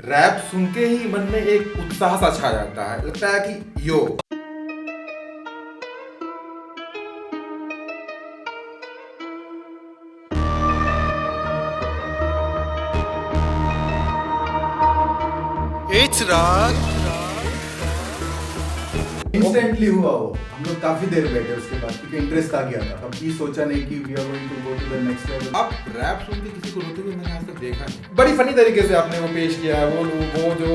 Rap सुन के ही मन में एक उत्साह सा छा जाता है, लगता है कि यो It's राग इंस्टेंटली हुआ वो। हम लोग काफी देर बैठे उसके बाद क्योंकि इंटरेस्ट आ गया था। कभी सोचा नहीं कि we are going to go to the next level. अब रैप सुन के किसी को रोते हुए मैंने आज तक देखा नहीं। बड़ी फनी तरीके से आपने वो पेश किया है, वो जो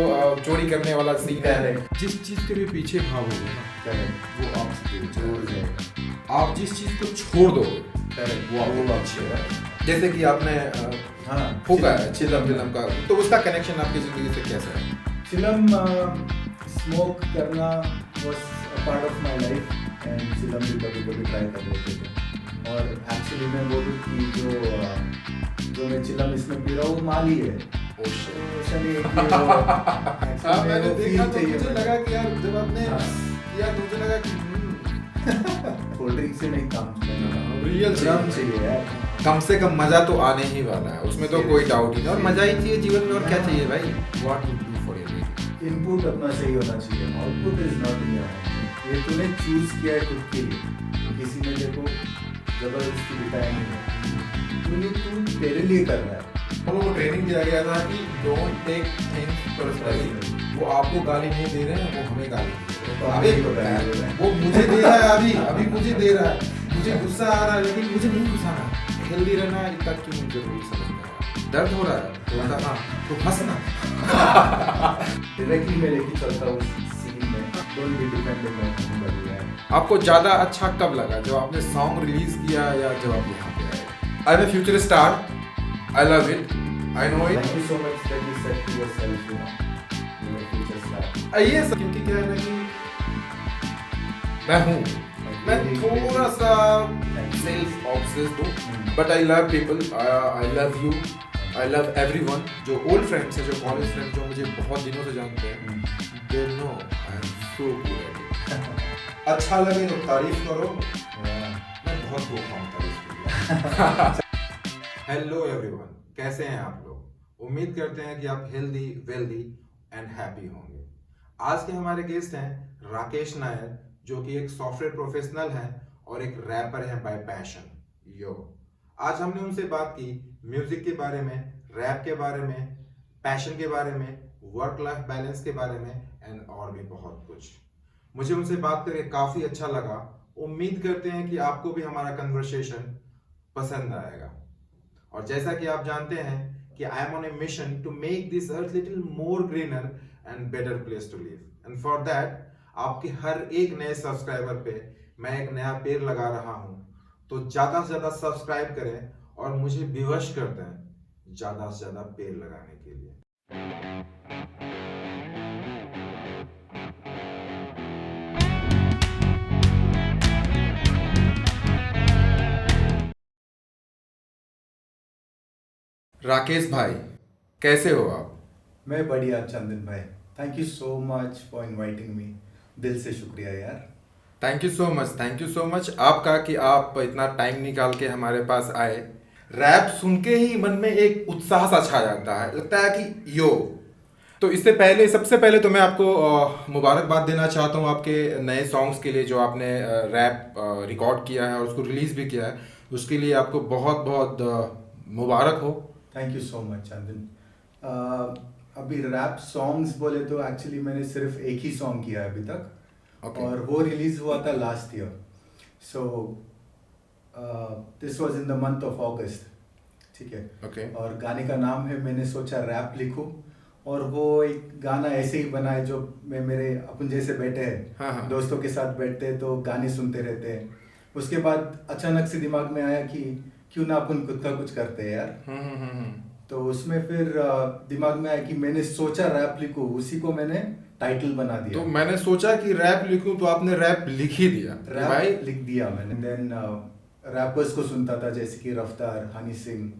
चोरी करने वाला सीन है, जिस चीज के भी पीछे भाग होगा ना वो आपसे दूर जाएगा। आप जिस चीज को छोड़ दो वो आपको अच्छे है। जैसे कि आपने फूका है चिलम का, तो उसका कनेक्शन आपकी जिंदगी से कैसा है? चिलम स्मोक करना was a part of my life and चिलम भी कभी कभी ट्राई कर लेते थे। और एक्चुअली मैं बोलूँ कि जो मैं चिलम इसमें पी रहा हूँ माल ही है। ऐसा नहीं है कि वो मैंने देखा तो चाहिए मुझे लगा कि यार जब आपने किया तो मुझे लगा कि कोल्ड ड्रिंक से नहीं काम रियल चिलम चाहिए यार। कम से कम मजा तो आने ही वाला है, उसमें तो कोई डाउट ही नहीं। और मजा ही चाहिए जीवन में, और क्या चाहिए भाई? What you do for your life. Input अपना सही होना चाहिए, output is not in your hand. ये तूने चूज किया है खुद के लिए, किसी ने देखो जबरदस्ती बिताया नहीं है। तू तेरे लिए कर रहा है। हम लोगों को ट्रेनिंग दिया गया था कि डोंट टेक थिंग्स पर्सनली। वो आपको गाली नहीं दे रहे हैं, वो हमें गाली दे रहे हैं। अभी तो गाली दे रहे हैं। वो मुझे दे रहा है, अभी मुझे दे रहा है। मुझे गुस्सा आ रहा है, लेकिन मुझे नहीं गुस्सा आ रहा। हेल्दी रहना इतना क्यों जरूरी समझना है? दर्द हो रहा है तो हाँ तो हंसना। डायरेक्टली मैं लेके चलता हूँ सीन में। Don't be dependent on anybody यार। आपको ज्यादा अच्छा कब लगा, जब आपने सॉन्ग रिलीज किया या जब आप यहाँ पे आए? I am a future star, I love it, I know it. Thank you so much that you said to yourself you know future star. ये सब क्योंकि क्या है ना कि मैं थोड़ा सा सेल्फ ऑब्सेस्ड हूँ, but I love people, I love you, I love everyone. जो ओल्ड फ्रेंड्स हैं, जो कॉलेज फ्रेंड्स जो मुझे बहुत दिनों से जानते हैं, they know I am so good at it. अच्छा लगे तो तारीफ करो, मैं बहुत भूखा हूँ तारीफ के लिए। हेलो एवरीवन, कैसे हैं आप लोग? उम्मीद करते हैं कि आप हेल्दी, वेल्दी एंड हैप्पी होंगे। आज के हमारे गेस्ट हैं राकेश नायर, जो कि एक सॉफ्टवेयर प्रोफेशनल हैं और एक रैपर हैं बाय पैशन। यो आज हमने उनसे बात की म्यूजिक के बारे में, रैप के बारे में, पैशन के बारे में, वर्क लाइफ बैलेंस के बारे में एंड और भी बहुत कुछ। मुझे उनसे बात करके काफी अच्छा लगा। उम्मीद करते हैं कि आपको भी हमारा कन्वर्सेशन पसंद आएगा। और जैसा कि आप जानते हैं कि I am on a mission to make this earth little more greener and better place to live, and for that आपके हर एक नए सब्सक्राइबर पे मैं एक नया पेड़ लगा रहा हूं। तो ज्यादा से ज्यादा सब्सक्राइब करें और मुझे विवश कर दें ज्यादा से ज्यादा पेड़ लगाने के लिए। राकेश भाई, कैसे हो आप? मैं बढ़िया चंदन भाई। Thank you so much for inviting me. दिल से शुक्रिया यार। थैंक यू सो मच आपका कि आप इतना टाइम निकाल के हमारे पास आए। रैप सुन के ही मन में एक उत्साह सा छा जाता है, लगता है कि यो। तो इससे पहले, सबसे पहले तो मैं आपको मुबारकबाद देना चाहता हूँ आपके नए सॉन्ग्स के लिए, जो आपने रैप रिकॉर्ड किया है और उसको रिलीज भी किया है। उसके लिए आपको बहुत बहुत मुबारक हो। थैंक यू सो मच चंदन। अभी रैप सॉन्ग्स बोले तो एक्चुअली मैंने सिर्फ एक ही सॉन्ग किया है अभी तक। Okay. और वो रिलीज हुआ था last year. So this was in the month of अगस्त, ठीक है। Okay. और गाने का नाम है मैंने सोचा रैप लिखूं। और वो एक गाना ऐसे ही बना है जो मेरे अपन जैसे बैठे हैं, हाँ। दोस्तों के साथ बैठते हैं तो गाने सुनते रहते हैं। उसके बाद अचानक से दिमाग में आया कि क्यों ना अपन खुद का कुछ करते हैं यार। तो उसमें फिर दिमाग में आया कि मैंने सोचा रैप लिखूं, उसी को मैंने टाइटल बना दिया। तो मैंने सोचा कि रैप लिखूं, तो आपने रैप लिख ही दिया। रैप भाई लिख दिया मैंने। देन रैपर्स को सुनता था जैसे कि रफ्तार, हनी सिंह,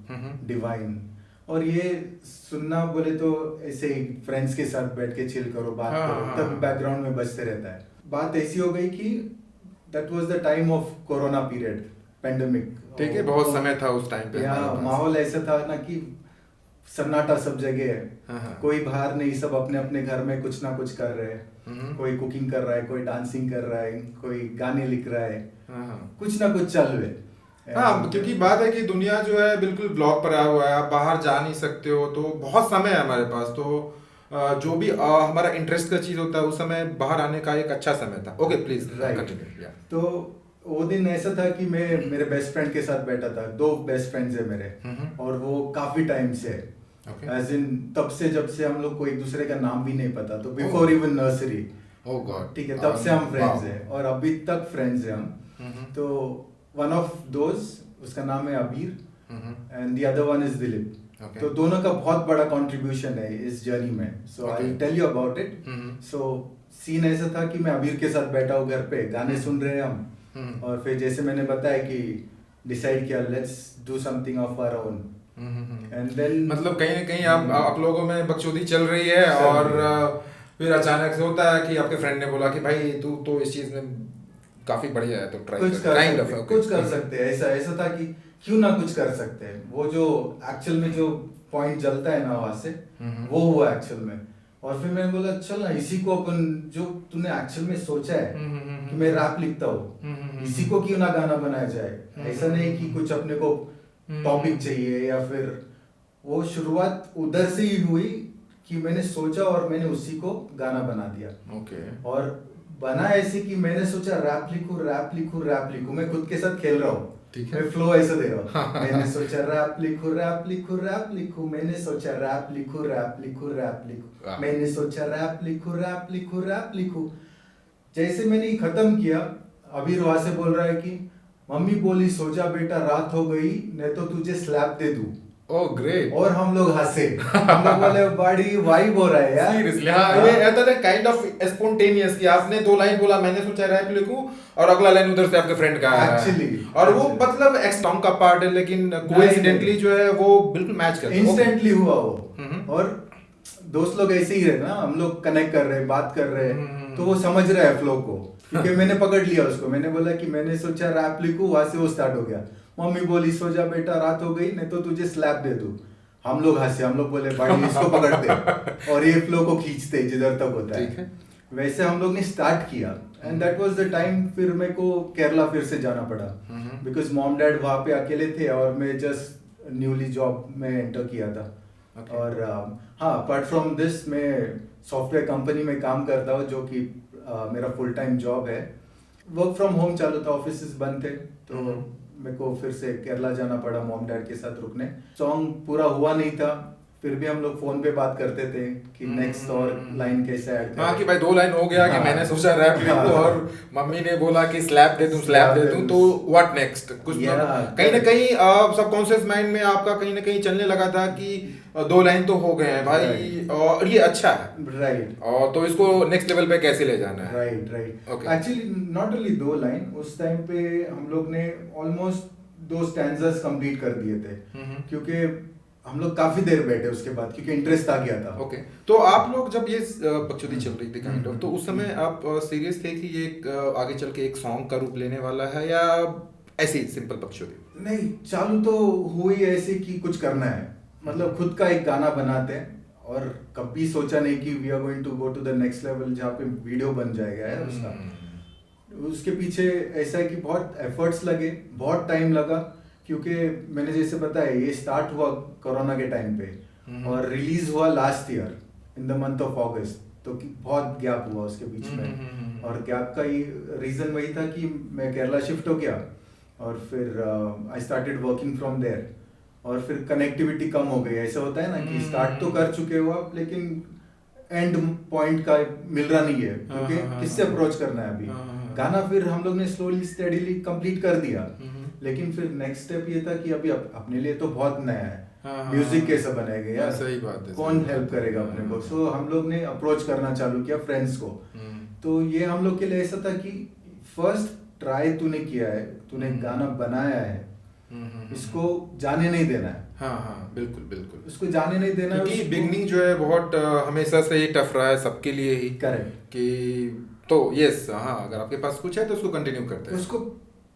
डिवाइन। और ये सुनना बोले तो ऐसे ही फ्रेंड्स के साथ बैठ के चिल करो, बात करो, तब बैकग्राउंड में बजते रहता है। बात ऐसी हो गई कि that was the time of corona period, pandemic. ठीक है, बहुत समय था उस टाइम पे। यहाँ माहौल ऐसा था ना कि सन्नाटा सब जगह है, हाँ। कोई बाहर नहीं, सब अपने अपने घर में कुछ ना कुछ कर रहे हैं, कोई कुकिंग कर रहा है, कोई डांसिंग कर रहा है, कोई गाने लिख रहा है, कुछ ना कुछ चल रहे। हाँ, क्योंकि बात है कि दुनिया जो है बिल्कुल ब्लॉक पर आया हुआ है, आप बाहर जा नहीं सकते हो, तो बहुत समय है हमारे पास, तो जो भी हमारा इंटरेस्ट का चीज होता है उस समय बाहर आने का एक अच्छा समय था। Okay please continue. तो वो दिन ऐसा था कि मैं मेरे बेस्ट फ्रेंड के साथ बैठा था, 2 बेस्ट फ्रेंड्स है मेरे, और वो काफी टाइम से एज इन तब से जब से हम लोग को एक दूसरे का नाम भी नहीं पता, तो बिफोर इवन नर्सरी, ठीक है, तब से हम फ्रेंड्स हैं और अभी तक फ्रेंड्स हैं हम। तो वन ऑफ दोज, उसका नाम है अबीर and the other one is Dilip. तो दोनों का बहुत बड़ा कंट्रीब्यूशन है इस जर्नी में, so I will tell you about it. So scene ऐसा था कि मैं अबीर के साथ बैठा हूँ घर पे, गाने सुन रहे हैं हम, और फिर जैसे मैंने बताया कि डिसाइड किया let's do something of our own, and then मतलब कहीं ना कहीं आप लोगों में बकचोदी चल रही है, और फिर अचानक से होता है कि आपके फ्रेंड ने बोला कि भाई तू तो इस चीज में काफी बढ़िया है, तो कुछ कर सकते हैं। ऐसा था कि क्यों ना कुछ कर सकते हैं। वो जो एक्चुअल में जो पॉइंट जलता है ना वहां से, वो हुआ एक्चुअल में। और फिर मैंने बोला चल ना इसी को अपन, जो तूने एक्चुअल में सोचा है कि मैं रैप लिखता हूँ, इसी को क्यों ना गाना बनाया जाए। ऐसा नहीं कि कुछ अपने को टॉपिक चाहिए या फिर, वो शुरुआत उधर से ही हुई कि मैंने सोचा और मैंने उसी को गाना बना दिया। और बना ऐसे कि मैंने सोचा रैप लिखूं, मैं खुद के साथ खेल रहा हूँ, मैं फ्लो ऐसे दे रहा हूँ। मैंने सोचा रैप लिखूं, मैंने सोचा रैप लिखूं, मैंने सोचा रैप लिखूं। जैसे मैंने ये खत्म किया, अभी वहां से बोल रहा है कि मम्मी बोली सो जा बेटा रात हो गई, नहीं तो तुझे स्लैप दे दूं। Oh great. और हम लोग हंसे, हम लोग बोले बड़ी वाइब हो रहा है यार। सीरियसली हाँ, ये ऐसा है काइंड ऑफ स्पॉन्टेनियस कि आपने 2 लाइन बोला, मैंने सोचा रैप लिखूं, और अगला लाइन उधर से आपके फ्रेंड का आया एक्चुअली, और वो मतलब एक्स सॉन्ग का पार्ट है, लेकिन कोइंसिडेंटली जो है वो बिल्कुल मैच करता है, इंस्टेंटली हुआ वो। और दोस्त लोग ऐसे ही रहे ना, हम लोग कनेक्ट कर रहे हैं, बात कर रहे हैं, तो वो समझ रहा है फ्लो को, क्योंकि मैंने पकड़ लिया उसको। मैंने बोला कि मैंने सोचा रैप लिखूं, वहां से वो स्टार्ट हो गया। मम्मी बोली सो जा बेटा रात हो गई, नहीं तो तुझे स्लैप दे दूं। हम लोग हंसे, हम लोग बोले भाई इसको पकड़ते और ये फ्लो को खींचते जिधर तक होता है। वैसे हम लोग ने स्टार्ट किया, and that was the time फिर मेरे को केरला फिर से जाना पड़ा, बिकॉज मॉम डैड वहाँ पे अकेले थे और मैं जस्ट न्यूली जॉब में एंटर किया था। और हाँ, अपार्ट फ्रॉम दिस मैं सॉफ्टवेयर कंपनी में काम करता हूँ, जो कि मेरा फुल टाइम जॉब है। वर्क फ्रॉम होम चालू था, ऑफिस बंद थे, तो मेरे को फिर से केरला जाना पड़ा मॉम डैड के साथ रुकने। सॉन्ग पूरा हुआ नहीं था, फिर भी हम लोग फोन पे बात करते थे कि नेक्स्ट और लाइन कैसे ऐड करें। हाँ कि भाई 2 लाइन हो गया कि मैंने सोचा रैप लिखूं और मम्मी ने बोला कि स्लैप दे दूं, तो व्हाट नेक्स्ट। कुछ कहीं ना कहीं सबकॉन्शियस माइंड में आपका कहीं ना कहीं चलने लगा था कि 2 लाइन तो हो गए हैं भाई, और ये अच्छा है, राइट, और तो इसको नेक्स्ट लेवल पे कैसे ले जाना है। Right. Actually not only 2 line, उस टाइम पे हम लोग ने ऑलमोस्ट 2 स्टैंजास कंप्लीट कर दिए थे, क्योंकि हम लोग काफी देर बैठे उसके बाद, क्योंकि इंटरेस्ट आ गया था। ओके तो आप लोग जब ये बकचोदी चल रही थी काइंड ऑफ, तो उस समय आप सीरियस थे कि ये आगे चल के एक सॉन्ग का रूप लेने वाला है, या ऐसे ही सिंपल बकचोदी? नहीं, चालू तो हुई ऐसे कि कुछ करना है, मतलब खुद का एक गाना बनाते हैं, और कभी सोचा नहीं कि we are going to go to the next level जहाँ पे वीडियो बन जाएगा यार उसका। उसके पीछे ऐसा है कि बहुत एफर्ट्स लगे, बहुत टाइम लगा, क्योंकि मैंने जैसे बताया ये स्टार्ट हुआ कोरोना के टाइम पे और रिलीज हुआ last year in the month of अगस्त, तो बहुत गैप हुआ उसके बीच में। और गैप का ही रीजन वही था कि मैं केरला शिफ्ट हो गया, और फिर I started working from there, और फिर कनेक्टिविटी कम हो गई। ऐसा होता है ना कि स्टार्ट तो कर चुके हो आप, लेकिन एंड पॉइंट का मिल रहा नहीं है, क्योंकि किससे अप्रोच करना है अभी। गाना फिर हम लोग ने स्लोली स्टेडीली कंप्लीट कर दिया, लेकिन फिर नेक्स्ट स्टेप ये था कि अभी अपने लिए तो बहुत नया है, म्यूजिक कैसे बनेगा यार, सही बात है, कौन हेल्प करेगा अपने को। सो हम लोग ने अप्रोच करना चालू किया फ्रेंड्स को। तो ये हम लोग के लिए ऐसा था कि फर्स्ट ट्राई तूने किया है, तूने गाना बनाया है, इसको जाने नहीं देना है। हाँ बिल्कुल उसको जाने नहीं देना, क्योंकि बिगनिंग जो है बहुत हमेशा से ही टफ रहा है सबके लिए ही। करेक्ट। कि तो यस हाँ, अगर आपके पास कुछ है तो उसको कंटिन्यू करते हैं। उसको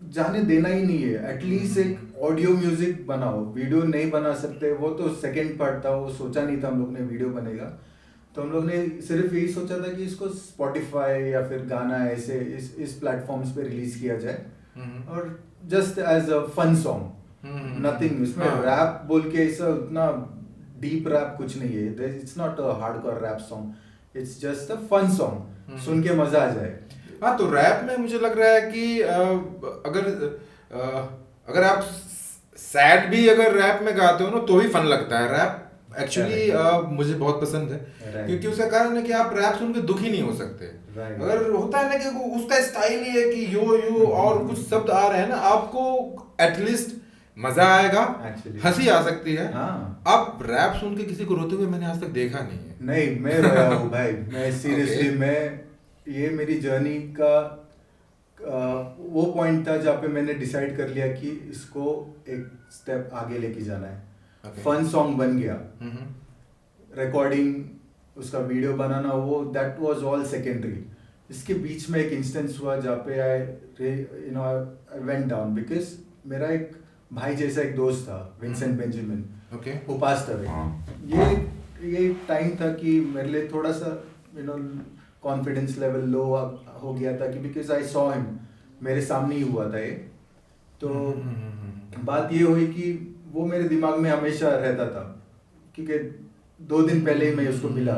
जाने देना ही नहीं है। एटलीस्ट एक ऑडियो म्यूजिक बनाओ, वीडियो नहीं बना सकते वो तो सेकंड पार्ट था, वो सोचा नहीं था हम लोग ने वीडियो बनेगा। तो हम लोग ने सिर्फ यही सोचा था कि इसको स्पॉटिफाई या फिर गाना ऐसे इस प्लेटफॉर्म्स पे रिलीज किया जाए, और just as a fun song, nothing इसमें रैप बोल के ऐसा उतना डीप रैप कुछ नहीं है, it's not a hardcore rap song, it's just a fun song, सुन के मजा आ जाए। हाँ, तो रैप में मुझे लग रहा है कि अगर आप सैड भी अगर रैप में गाते हो ना तो ही फन लगता है। रैप एक्चुअली मुझे बहुत पसंद है, क्योंकि उसका कारण है कि आप रैप सुन के दुखी नहीं हो सकते। अगर होता है ना कि उसका स्टाइल ही है कि यो और कुछ शब्द आ रहे हैं ना, आपको एटलीस्ट मजा आएगा, हंसी आ सकती है। हाँ। आप रैप सुन के किसी को रोते हुए मैंने आज तक देखा नहीं है। नहीं, मैं रोया हूँ भाई, मैं सीरियसली मैं ये मेरी जर्नी का वो पॉइंट था जहाँ पे मैंने डिसाइड कर लिया कि इसको एक स्टेप आगे लेके जाना है। फन सॉन्ग बन गया, रिकॉर्डिंग उसका वीडियो बनाना, वो दैट वाज ऑल सेकेंडरी। इसके बीच में एक इंस्टेंस हुआ जहाँ पे आई वेंट डाउन, बिकॉज मेरा एक भाई जैसा एक दोस्त था, विंसेंट बेंजामिन, वो पास्ट अवे। ये टाइम था कि मेरे लिए थोड़ा सा कॉन्फिडेंस लेवल लो हो गया था, कि बिकॉज आई सॉ हिम, मेरे सामने ही हुआ था ये। तो बात ये हुई कि वो मेरे दिमाग में हमेशा रहता था, क्योंकि 2 दिन पहले ही मैं उसको मिला,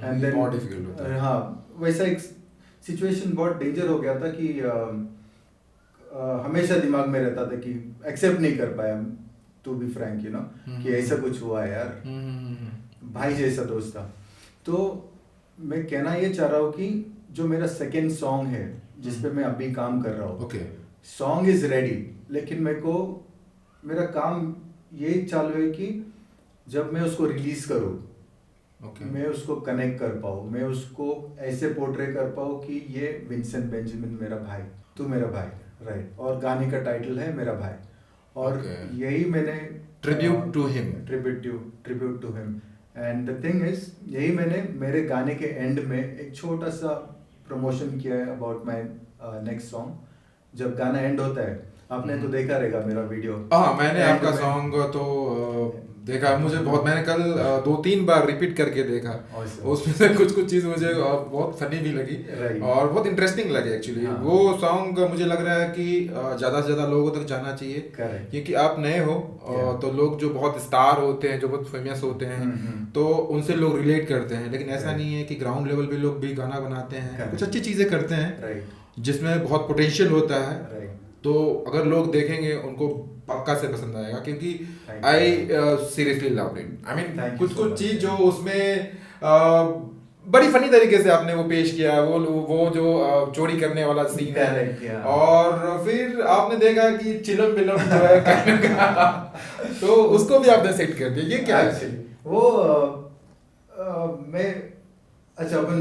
एंड देन हाँ वैसा एक सिचुएशन बहुत डेंजर हो गया था कि हमेशा दिमाग में रहता था कि एक्सेप्ट नहीं कर पाया, टू बी फ्रैंक कि ऐसा कुछ हुआ है यार, भाई जैसा दोस्त था। तो मैं कहना ये चाह रहा हूँ कि जो मेरा सेकेंड सॉन्ग है जिसपे मैं अभी काम कर रहा हूँ, सॉन्ग इज रेडी, लेकिन मेरा काम ये चालू है कि जब मैं उसको रिलीज करूँ, मैं उसको कनेक्ट कर पाऊँ, मैं उसको ऐसे पोर्ट्रे कर पाऊँ कि ये विंसेंट बेंजामिन मेरा भाई, तू मेरा भाई, राइट। और गाने का टाइटल है मेरा भाई, और यही मैंने tribute to him. And the thing is, यही मैंने मेरे गाने के एंड में एक छोटा सा प्रमोशन किया है अबाउट माय नेक्स्ट सॉन्ग। जब गाना एंड होता है, आपने तो देखा रहेगा मेरा वीडियो। हाँ, मैंने आपका सॉन्ग तो देखा, मुझे बहुत, मैंने कल 2-3 बार रिपीट करके देखा। उसमें से कुछ चीज़ मुझे बहुत फनी भी लगी और बहुत इंटरेस्टिंग लगी एक्चुअली। वो सॉन्ग मुझे लग रहा है कि ज़्यादा से ज़्यादा लोगों तक जाना चाहिए, क्योंकि आप नए हो तो लोग जो बहुत स्टार होते हैं, जो बहुत फेमस होते हैं, तो उनसे लोग रिलेट करते हैं, लेकिन ऐसा नहीं है कि ग्राउंड लेवल पे लोग भी गाना बनाते हैं, कुछ अच्छी चीज़ें करते हैं जिसमें बहुत पोटेंशियल होता है। तो अगर लोग देखेंगे उनको पक्का से पसंद आएगा, क्योंकि I seriously love it. I mean कुछ चीज जो उसमें बड़ी फनी तरीके से आपने वो पेश किया, वो जो चोरी करने वाला सीन है, और फिर आपने देखा कि चिलम बिलम जो है तो उसको भी आपने सेट कर दिया। ये क्या है वो मैं अच्छा अपन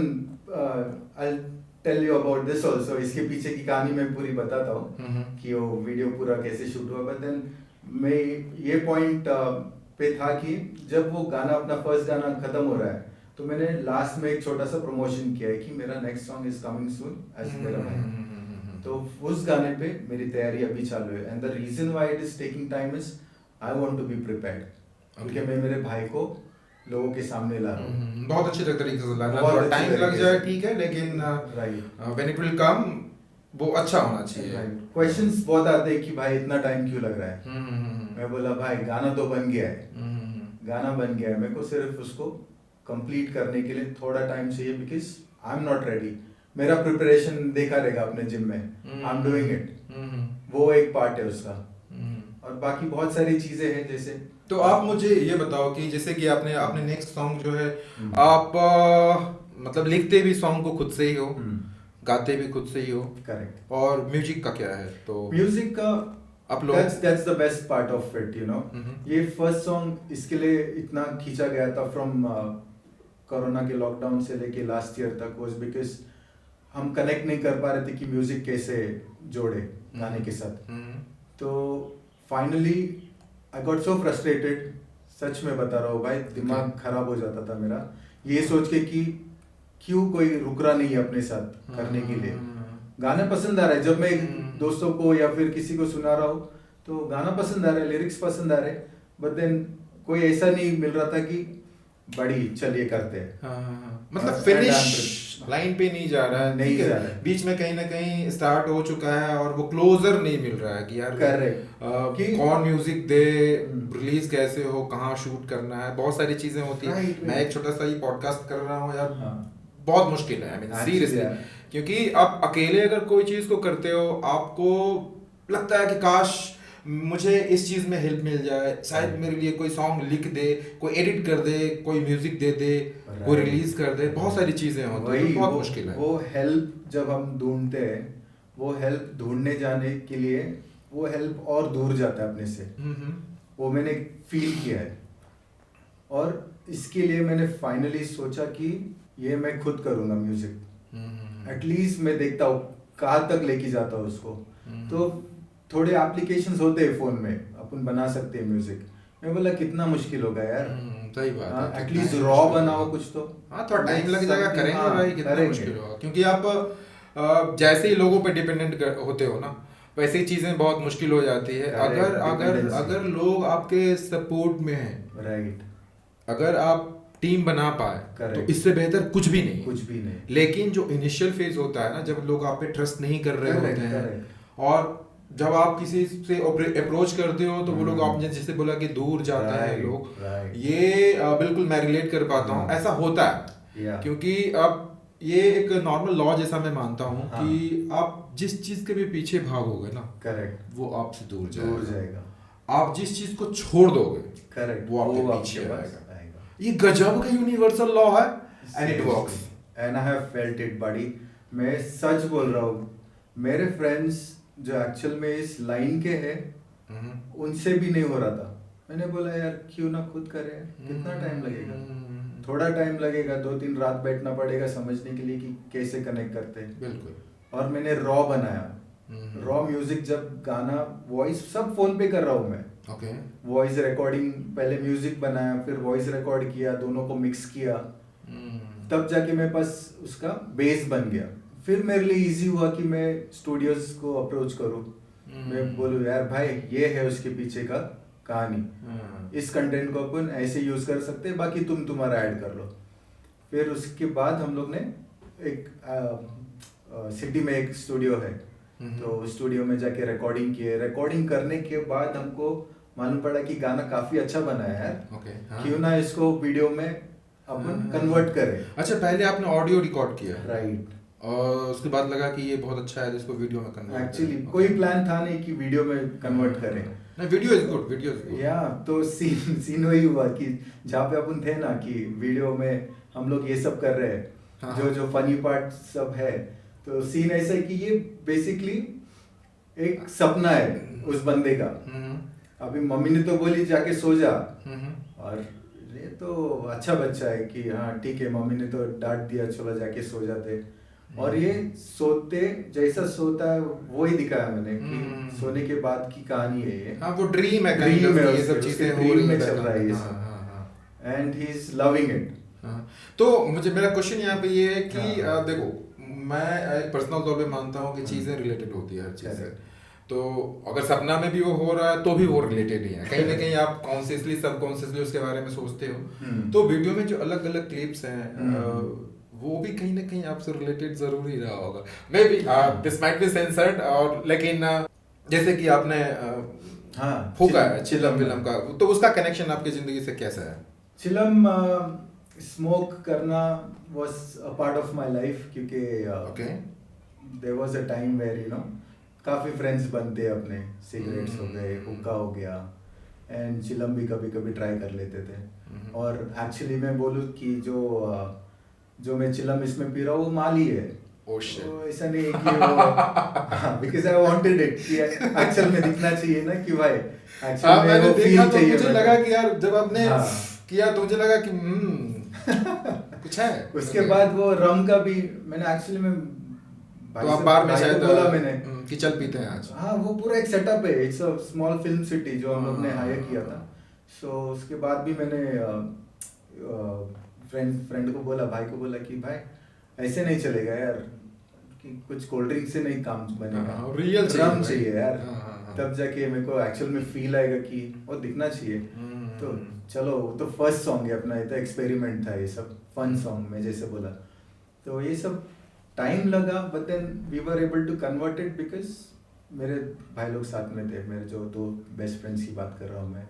I'll tell you about this also, इसके पीछे की कहानी मैं पूरी बताता हूँ कि वो वीडियो पूरा कैसे शूट हुआ। बट देन मैं ये पॉइंट पे था कि जब वो गाना, अपना फर्स्ट गाना खत्म हो रहा है, तो मैंने लास्ट में एक छोटा सा प्रमोशन किया है कि मेरा next song is coming soon as मेरा भाई। तो उस गाने पे मेरी तैयारी अभी चालू है, and the reason why it is taking time is I want to be prepared, क्योंकि मैं मेरे भाई को लोगों के सामने ला रहा हूँ। बहुत अच्छे तरीके से लाना, थोड़ा टाइम लग जाए ठीक है, लेकिन व्हेन इट विल कम वो अच्छा होना चाहिए। क्वेश्चंस बहुत आते हैं कि भाई इतना टाइम क्यों लग रहा है। मैं बोला भाई गाना तो बन गया है, गाना बन गया है, मेरे को सिर्फ उसको कंप्लीट करने के लिए थोड़ा टाइम चाहिए, because I am not ready. मेरा प्रिपरेशन देखा रहेगा अपने जिम में, आई एम डूइंग इट, वो एक पार्ट है उसका, और बाकी बहुत सारी चीजें हैं। जैसे तो आप मुझे ये बताओ कि जैसे कि आपने नेक्स्ट सॉन्ग जो है, आप मतलब लिखते भी सॉन्ग को खुद से ही हो, गाते भी खुद से ही हो, करेक्ट, और म्यूजिक का क्या है? तो म्यूजिक का आप लोग, that's the best part of it, you know। ये फर्स्ट सॉन्ग इसके लिए इतना खींचा गया था फ्रॉम कोरोना के लॉकडाउन से लेके लास्ट ईयर तक, वाज बिकॉज हम कनेक्ट नहीं कर पा रहे थे कि म्यूजिक कैसे जोड़े गाने के साथ। तो finally I got so frustrated, सच में बता रहा हूँ भाई, दिमाग खराब हो जाता था मेरा ये सोच के कि क्यों कोई रुक रहा नहीं है अपने साथ करने के लिए। गाना पसंद आ रहा है, जब मैं दोस्तों को या फिर किसी को सुना रहा हूँ तो गाना पसंद आ रहा है, लिरिक्स पसंद आ रहे हैं, बट देन कोई ऐसा नहीं मिल रहा था कि बड़ी चलिए करते हैं। मतलब और फिनिश लाइन पे नहीं जा रहा है, नहीं ठीक है, जा रहा है। बीच में कहीं ना कहीं स्टार्ट हो चुका है और वो क्लोजर नहीं मिल रहा है कि यार Correct. कौन म्यूजिक दे, हम्म। रिलीज कैसे हो, कहाँ शूट करना है, बहुत सारी चीजें होती है। Right, मैं right. एक छोटा सा ही पॉडकास्ट कर रहा हूँ यार, हाँ। बहुत मुश्किल है, आई मीन Actually, सीरियसली, यार। क्योंकि आप अकेले अगर कोई चीज को करते हो आपको लगता है कि काश मुझे इस चीज में हेल्प मिल जाए, शायद मेरे लिए कोई सॉन्ग लिख दे, कोई एडिट कर दे, कोई म्यूजिक दे दे, कोई रिलीज कर दे, बहुत सारी चीजें होती हैं, तो बहुत मुश्किल है। वो हेल्प जब हम ढूंढते हैं, वो हेल्प ढूंढने जाने के लिए वो हेल्प और दूर जाता है अपने से। वो मैंने फील किया है, और इसके लिए मैंने फाइनली सोचा कि ये मैं खुद करूँगा म्यूजिक। एटलीस्ट मैं देखता हूँ कहाँ तक लेके जाता हूँ उसको। तो थोड़े एप्लीकेशंस होते हैं फ़ोन में, अपन बना सकते हैं म्यूजिक। मैं बोला कितना मुश्किल होगा यार, सही बात है, एटलीस्ट रॉ बनाओ कुछ तो। हाँ, थोड़ा टाइम लग जाएगा, करेंगे भाई, कितना करेंगे। मुश्किल होगा, क्योंकि आप जैसे ही लोगों पे डिपेंडेंट होते हो ना, वैसे ही चीजें बहुत मुश्किल हो जाती है। Correct, अगर अगर dependency. अगर लोग आपके सपोर्ट में हैं, राइट, अगर आप टीम बना पाए, तो Correct. इससे बेहतर कुछ भी नहीं है। कुछ भी नहीं। लेकिन जो इनिशियल फेज होता है ना, जब लोग आप पे ट्रस्ट नहीं कर रहे Correct, होते हैं, correct. और जब आप किसी से अप्रोच करते हो तो वो लोग आपने जैसे बोला कि दूर जाता है Right, लोग, right. ये बिल्कुल मैं रिलेट कर पाता हूँ, ऐसा होता है। Yeah. क्योंकि अब ये एक नॉर्मल लॉ जैसा मैं मानता हूँ हाँ. कि आप जिस चीज के भी पीछे भागोगे ना, करेक्ट, वो आपसे दूर दूर जाएगा। जाएगा। आप जिस चीज को छोड़ दोगे, करेक्ट, वो आपके आपके पीछे पास आएगा। ये गजब का यूनिवर्सल लॉ है, and it works. And I have felt it buddy. मैं सच बोल रहा हूँ, मेरे फ्रेंड्स जो एक्चुअल में इस लाइन के हैं, उनसे भी नहीं हो रहा था। मैंने बोला यार क्यों ना खुद करें, कितना टाइम लगेगा, थोड़ा टाइम लगेगा, 2-3 रात बैठना पड़ेगा समझने के लिए कि कैसे कनेक्ट करते हैं। बिल्कुल। और मैंने रॉ बनाया, रॉ म्यूजिक, जब गाना वॉइस सब फोन पे कर रहा हूँ मैं। ओके। वॉइस रिकॉर्डिंग, पहले म्यूजिक बनाया, फिर वॉइस रिकॉर्ड किया, दोनों को मिक्स किया, तब जाके मेरे पास उसका बेस बन गया। फिर मेरे लिए इजी हुआ कि मैं स्टूडियोज को अप्रोच करूँ, मैं बोलूँ यार भाई ये है उसके पीछे का कहानी, इस कंटेंट को अपन ऐसे यूज कर सकते हैं, बाकी तुम तुम्हारा ऐड कर लो। फिर उसके बाद हम लोग ने एक सिटी में एक स्टूडियो है, तो स्टूडियो में जाके रिकॉर्डिंग किए। रिकॉर्डिंग करने के बाद हमको मालूम पड़ा कि गाना काफी अच्छा बना है यार, क्यों ना इसको वीडियो में अपन कन्वर्ट करें। अच्छा, पहले आपने ऑडियो रिकॉर्ड किया? राइट। और उसके बाद लगा कि ये बहुत अच्छा है, इसको वीडियो में कन्वर्ट। एक्चुअली कोई प्लान था नहीं कि वीडियो में कन्वर्ट करें। नहीं, video is good, video is good. या तो सीन वही हुआ कि जहाँ पे अपन थे ना, कि वीडियो में हम लोग ये सब कर रहे हैं, जो फनी पार्ट सब है, तो सीन ऐसा है कि ये बेसिकली एक सपना है उस बंदे का। अभी मम्मी ने तो बोली जाके सो जा, और ये तो अच्छा बच्चा है कि हाँ ठीक है, मम्मी ने तो डांट दिया, चलो जाके सो जाते। और ये सोते जैसा सोता है वही दिखाया मैंने कि सोने के बाद की कहानी है ये। हाँ, वो ड्रीम है, ड्रीम है, ये सब चीजें ड्रीम में चल रहा है ये सब, and he is loving it. तो मुझे मेरा क्वेश्चन यहाँ पे ये है कि देखो, मैं पर्सनल तौर पे मानता हूँ कि चीजें रिलेटेड होती है हर चीज से। तो अगर सपना में भी वो हो रहा है तो भी वो रिलेटेड ही है, कहीं ना कहीं आप कॉन्शियसली सबकॉन्शियसली उसके बारे में सोचते हो। तो वीडियो में जो अलग अलग क्लिप्स हैं, वो भी कहीं ना कहीं आपसे रिलेटेड जरूर ही रहा होगा। Maybe this might be censored, और लेकिन जैसे कि आपने फूका है चिलम फिल्म का, तो उसका कनेक्शन आपकी जिंदगी से कैसा है? चिलम स्मोक करना was a part of my life, क्योंकि there was a time where you know काफ़ी फ्रेंड्स बनते हैं अपने, सिगरेट्स हो गए, हुक्का हो गया, एंड चिलम भी कभी कभी ट्राई कर लेते थे। और एक्चुअली मैं बोलूँ कि जो मैं चिलम इसमें पी रहा हूँ वो माली है। Oh shit. तो ऐसा नहीं है कि वो बिकॉज आई वांटेड इट कि एक्चुअल में दिखना चाहिए ना कि भाई एक्चुअल में वो फील चाहिए। मुझे लगा कि यार जब आपने किया तो मुझे लगा कि कुछ है। उसके बाद वो रम का भी मैंने एक्चुअली में, तो आप बार में शायद बोला मैंने कि चल पीते हैं आज। हाँ, वो पूरा एक सेटअप है, it's a small film city जो हम लोग ने हायर किया था। सो उसके बाद भी मैंने फ्रेंड को बोला, भाई को बोला कि भाई ऐसे नहीं चलेगा यार, कि कुछ कोल्ड ड्रिंक से नहीं काम बनेगा, रियल रम चाहिए यार। हाँ। तब जाके मेरे को एक्चुअल में फील आएगा कि वो दिखना चाहिए। तो चलो, वो तो फर्स्ट सॉन्ग है अपना, ये तो एक्सपेरिमेंट था, ये सब फन सॉन्ग में जैसे बोला। तो ये सब टाइम लगा, but then we were able to convert it because मेरे भाई लोग साथ में थे, मेरे जो दो बेस्ट फ्रेंड्स की बात कर रहा हूँ मैं।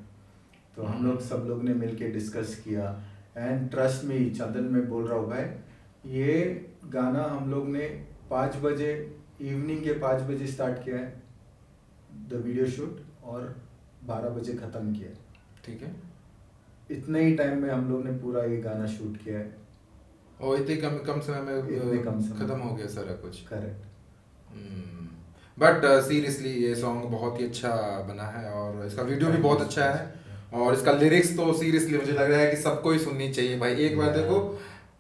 तो हम लोग सब लोग ने मिलके डिस्कस किया, एंड ट्रस्ट मी चंदन, मैं बोल रहा हूँ भाई, ये गाना हम लोग ने 5 बजे, इवनिंग के 5 बजे स्टार्ट किया है द वीडियो शूट, और 12 बजे ख़त्म किया। ठीक है, इतने ही टाइम में हम लोग ने पूरा ये गाना शूट किया है, और इतने कम समय में खत्म हो गया सारा कुछ। करेक्ट। बट सीरियसली ये सॉन्ग बहुत ही अच्छा बना है, और इसका वीडियो भी बहुत अच्छा है, और इसका लिरिक्स तो सीरियसली मुझे लग रहा है कि सबको ही सुननी चाहिए भाई। एक बार देखो,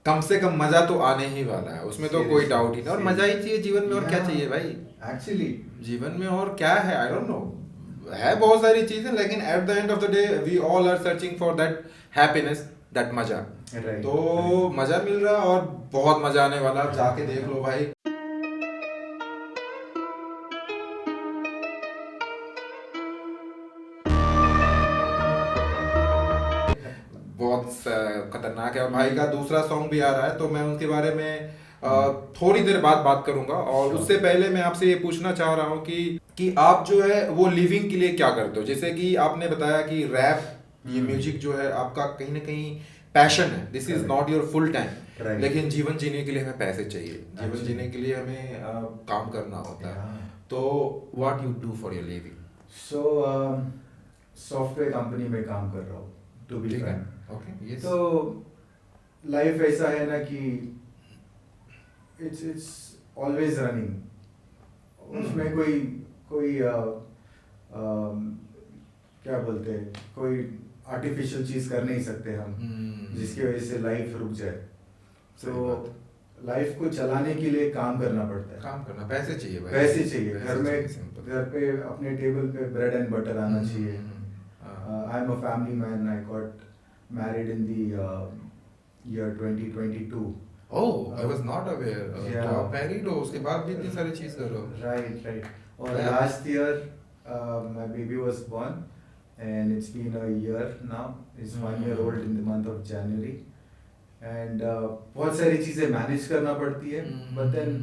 कम से कम मजा तो आने ही वाला है, उसमें तो कोई डाउट ही नहीं। और मजा ही चाहिए जीवन में, और क्या चाहिए भाई एक्चुअली जीवन में, और क्या है, आई डोंट नो, है बहुत सारी चीजें, लेकिन at the end of the day we all are searching for that happiness, that मजा। तो मजा मिल रहा, और बहुत मजा आने वाला, जाके देख लो भाई। बहुत खतरनाक है। और भाई का दूसरा सॉन्ग भी आ रहा है, तो मैं उनके बारे में थोड़ी देर बाद बात करूंगा। और उससे पहले मैं आपसे ये पूछना चाह रहा हूँ कि आप जो है वो लिविंग के लिए क्या करते हो? जैसे कि आपने बताया कि रैप, ये म्यूजिक जो है आपका कहीं ना कहीं पैशन है, this is not your full time, लेकिन जीवन जीने के लिए हमें पैसे चाहिए, जीवन जीने के लिए हमें काम करना होता है। तो what you do for your living? So software company में काम कर रहा हूँ, to be frank. Okay, yes. तो लाइफ ऐसा है ना कि इट्स ऑलवेज रनिंग, उसमें कोई क्या बोलते हैं, कोई आर्टिफिशियल चीज कर नहीं सकते हम जिसकी वजह से लाइफ रुक जाए। तो लाइफ को चलाने के लिए काम करना पड़ता है, काम करना, पैसे चाहिए भाई, पैसे चाहिए। घर पे अपने टेबल पे ब्रेड एंड बटर आना चाहिए। आई am a family man, I got married in the year 2022. Oh, I was not aware. तो आप married हो, उसके बाद भी इतनी सारी चीज कर रहे हो। Right. और last year my baby was born, and it's been a year now. He's 1 year old in the month of January, and बहुत सारी चीजें मैनेज करना पड़ती है, but then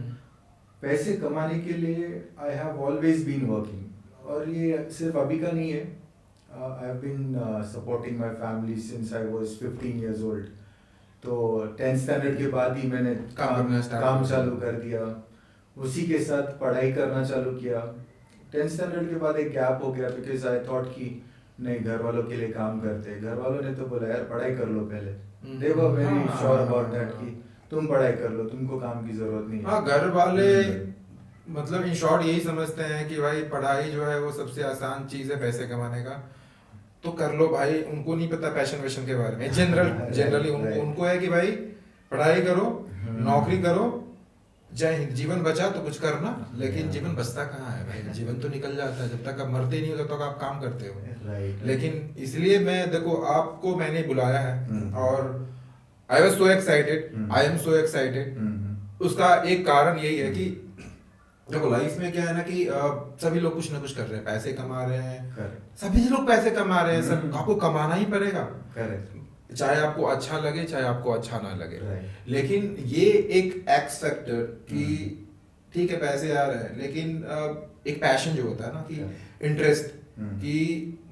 पैसे कमाने के लिए I have always been working, और ये सिर्फ अभी का नहीं है। I've been supporting my family since I was 15 years old. तो 10th स्टैंडर्ड के बाद ही मैंने काम चालू कर दिया, उसी के साथ पढ़ाई करना चालू किया। 10th स्टैंडर्ड के बाद एक गैप हो गया, बिकॉज आई थॉट कि नहीं, घर वालों के लिए काम करते हैं। घर वालों ने तो बोला यार पढ़ाई कर लो पहले, they were very sure about that कि तुम पढ़ाई कर लो, तुमको काम की जरूरत नहीं है। हाँ, घर वाले मतलब इन शॉर्ट यही समझते हैं कि भाई पढ़ाई जो है वो सबसे आसान चीज है पैसे कमाने का, तो कर लो भाई। उनको नहीं पता पैशन वैशन के बारे में। जनरली उनको है कि भाई पढ़ाई करो, नौकरी करो, जय हिंद, जीवन बचा तो कुछ करना। लेकिन जीवन बचता कहाँ है भाई, जीवन तो निकल जाता है, जब तक आप मरते नहीं हो तब तक आप काम करते हो। लेकिन इसलिए मैं देखो आपको मैंने बुलाया है, और I was so excited, I am so excited. उसका एक कारण यही है कि देखो लाइफ में क्या है ना कि सभी लोग कुछ ना कुछ कर रहे हैं, पैसे कमा रहे हैं, सभी लोग पैसे कमा रहे हैं, सब आपको कमाना ही पड़ेगा, चाहे आपको अच्छा लगे चाहे आपको अच्छा ना लगे। लेकिन ये एक एक्स फैक्टर कि ठीक है पैसे आ रहे हैं, लेकिन एक पैशन जो होता है ना कि इंटरेस्ट कि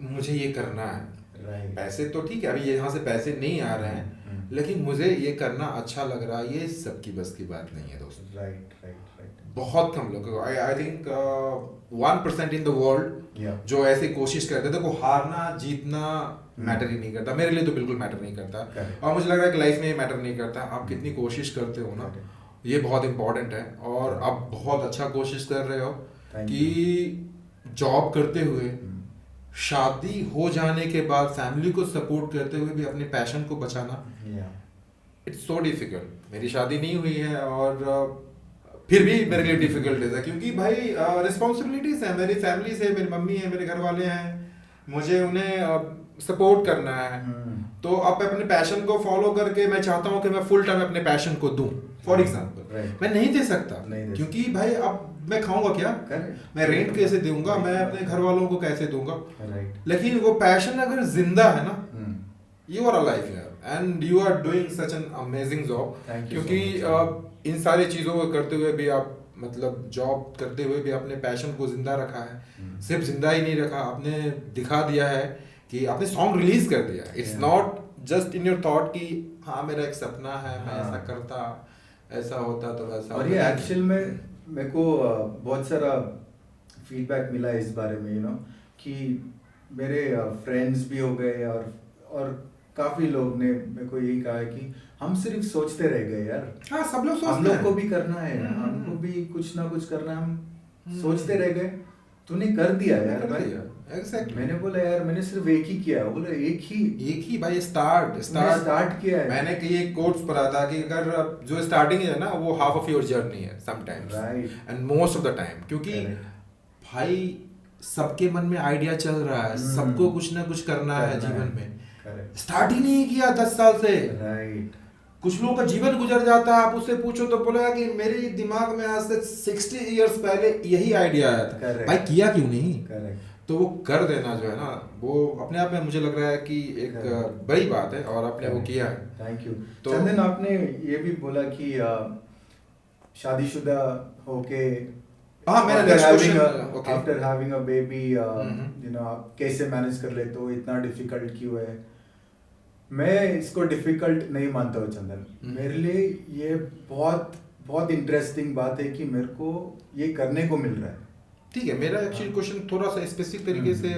मुझे ये करना है। पैसे तो ठीक है, अभी यहाँ से पैसे नहीं आ रहे हैं, लेकिन मुझे ये करना अच्छा लग रहा है, ये सबकी बस की बात नहीं है दोस्तों। राइट। बहुत कम लोग, I think 1% in the world जो ऐसी कोशिश करते हैं। देखो हारना जीतना मैटर ही नहीं करता, मेरे लिए तो बिल्कुल मैटर नहीं करता, और मुझे लग रहा है कि लाइफ में ये मैटर नहीं करता। आप कितनी कोशिश करते हो ना, ये बहुत इंपॉर्टेंट है। और आप बहुत अच्छा कोशिश कर रहे हो कि जॉब करते हुए, शादी हो जाने के बाद फैमिली को सपोर्ट करते हुए भी अपने पैशन को बचाना, इट्स सो डिफिकल्ट। मेरी शादी नहीं हुई है, और फिर भी मेरे लिए डिफिकल्ट है, क्योंकि भाई रिस्पॉन्सिबिलिटीज है, मेरी फैमिली से, मेरी मम्मी है, मेरे घर वाले हैं, मुझे उन्हें सपोर्ट करना है। तो अब अपने पैशन को फॉलो करके मैं चाहता हूँ कि मैं फुल टाइम अपने पैशन को दूं, फॉर एग्जाम्पल मैं नहीं दे सकता, क्योंकि भाई अब मैं खाऊंगा क्या, मैं रेंट कैसे दूंगा, मैं अपने घर वालों को कैसे दूंगा। लेकिन वो पैशन अगर जिंदा है ना, यू आर अलाइव यार, and you are doing such an amazing job, क्योंकि इन सारी चीज़ों को करते हुए भी आप मतलब जॉब करते हुए भी अपने पैशन को जिंदा रखा है। सिर्फ जिंदा ही नहीं रखा, आपने दिखा दिया है कि आपने सॉन्ग रिलीज कर दिया। It's not just in your thought कि हाँ मेरा एक सपना है, मैं ऐसा करता, ऐसा होता तो वैसा। और ये एक्चुअल में मेरे को बहुत सारा फीडबैक मिला इस बारे में, यू नो, कि मेरे फ्रेंड्स भी हो गए और काफी लोग ने मेरे को यही कहा कि हम सिर्फ सोचते रह गए यार। हाँ, सब लोग सोचते हैं, हम लोग को भी करना है, हमको भी कुछ ना कुछ करना है, हम सोचते रह गए, तूने कर दिया यार भाई। Exactly. मैंने बोला यार मैंने सिर्फ एक ही किया, बोला एक ही भाई स्टार्ट किया है। मैंने कई एक कोट्स पढ़ा था कि अगर जो स्टार्टिंग है ना वो हाफ ऑफ योर जर्नी है sometimes, right, and most of the time, क्योंकि भाई सबके मन में आइडिया चल रहा है, सबको कुछ ना कुछ करना है जीवन में, स्टार्ट ही नहीं किया 10 साल से। राइट, कुछ लोगों का जीवन गुजर जाता है, आप उससे पूछो तो बोलेगा कि मेरे दिमाग में आज से 60 इयर्स पहले यही आइडिया आया था, भाई किया क्यों नहीं। तो वो कर देना जो है ना, वो अपने आप में मुझे लग रहा है कि एक बड़ी बात है, और आपने वो किया है। Thank you. तो चंदन, आपने ये भी बोला कि शादीशुदा होके after having a baby, you know, आप कैसे मैनेज कर लेते हो, इतना डिफिकल्ट क्यों है? मैं इसको डिफिकल्ट नहीं मानता हूँ चंदन। मेरे लिए ये बहुत बहुत इंटरेस्टिंग बात है कि मेरे को ये करने को मिल रहा है। ठीक है, मेरा एक्चुअली क्वेश्चन थोड़ा सा स्पेसिफिक तरीके से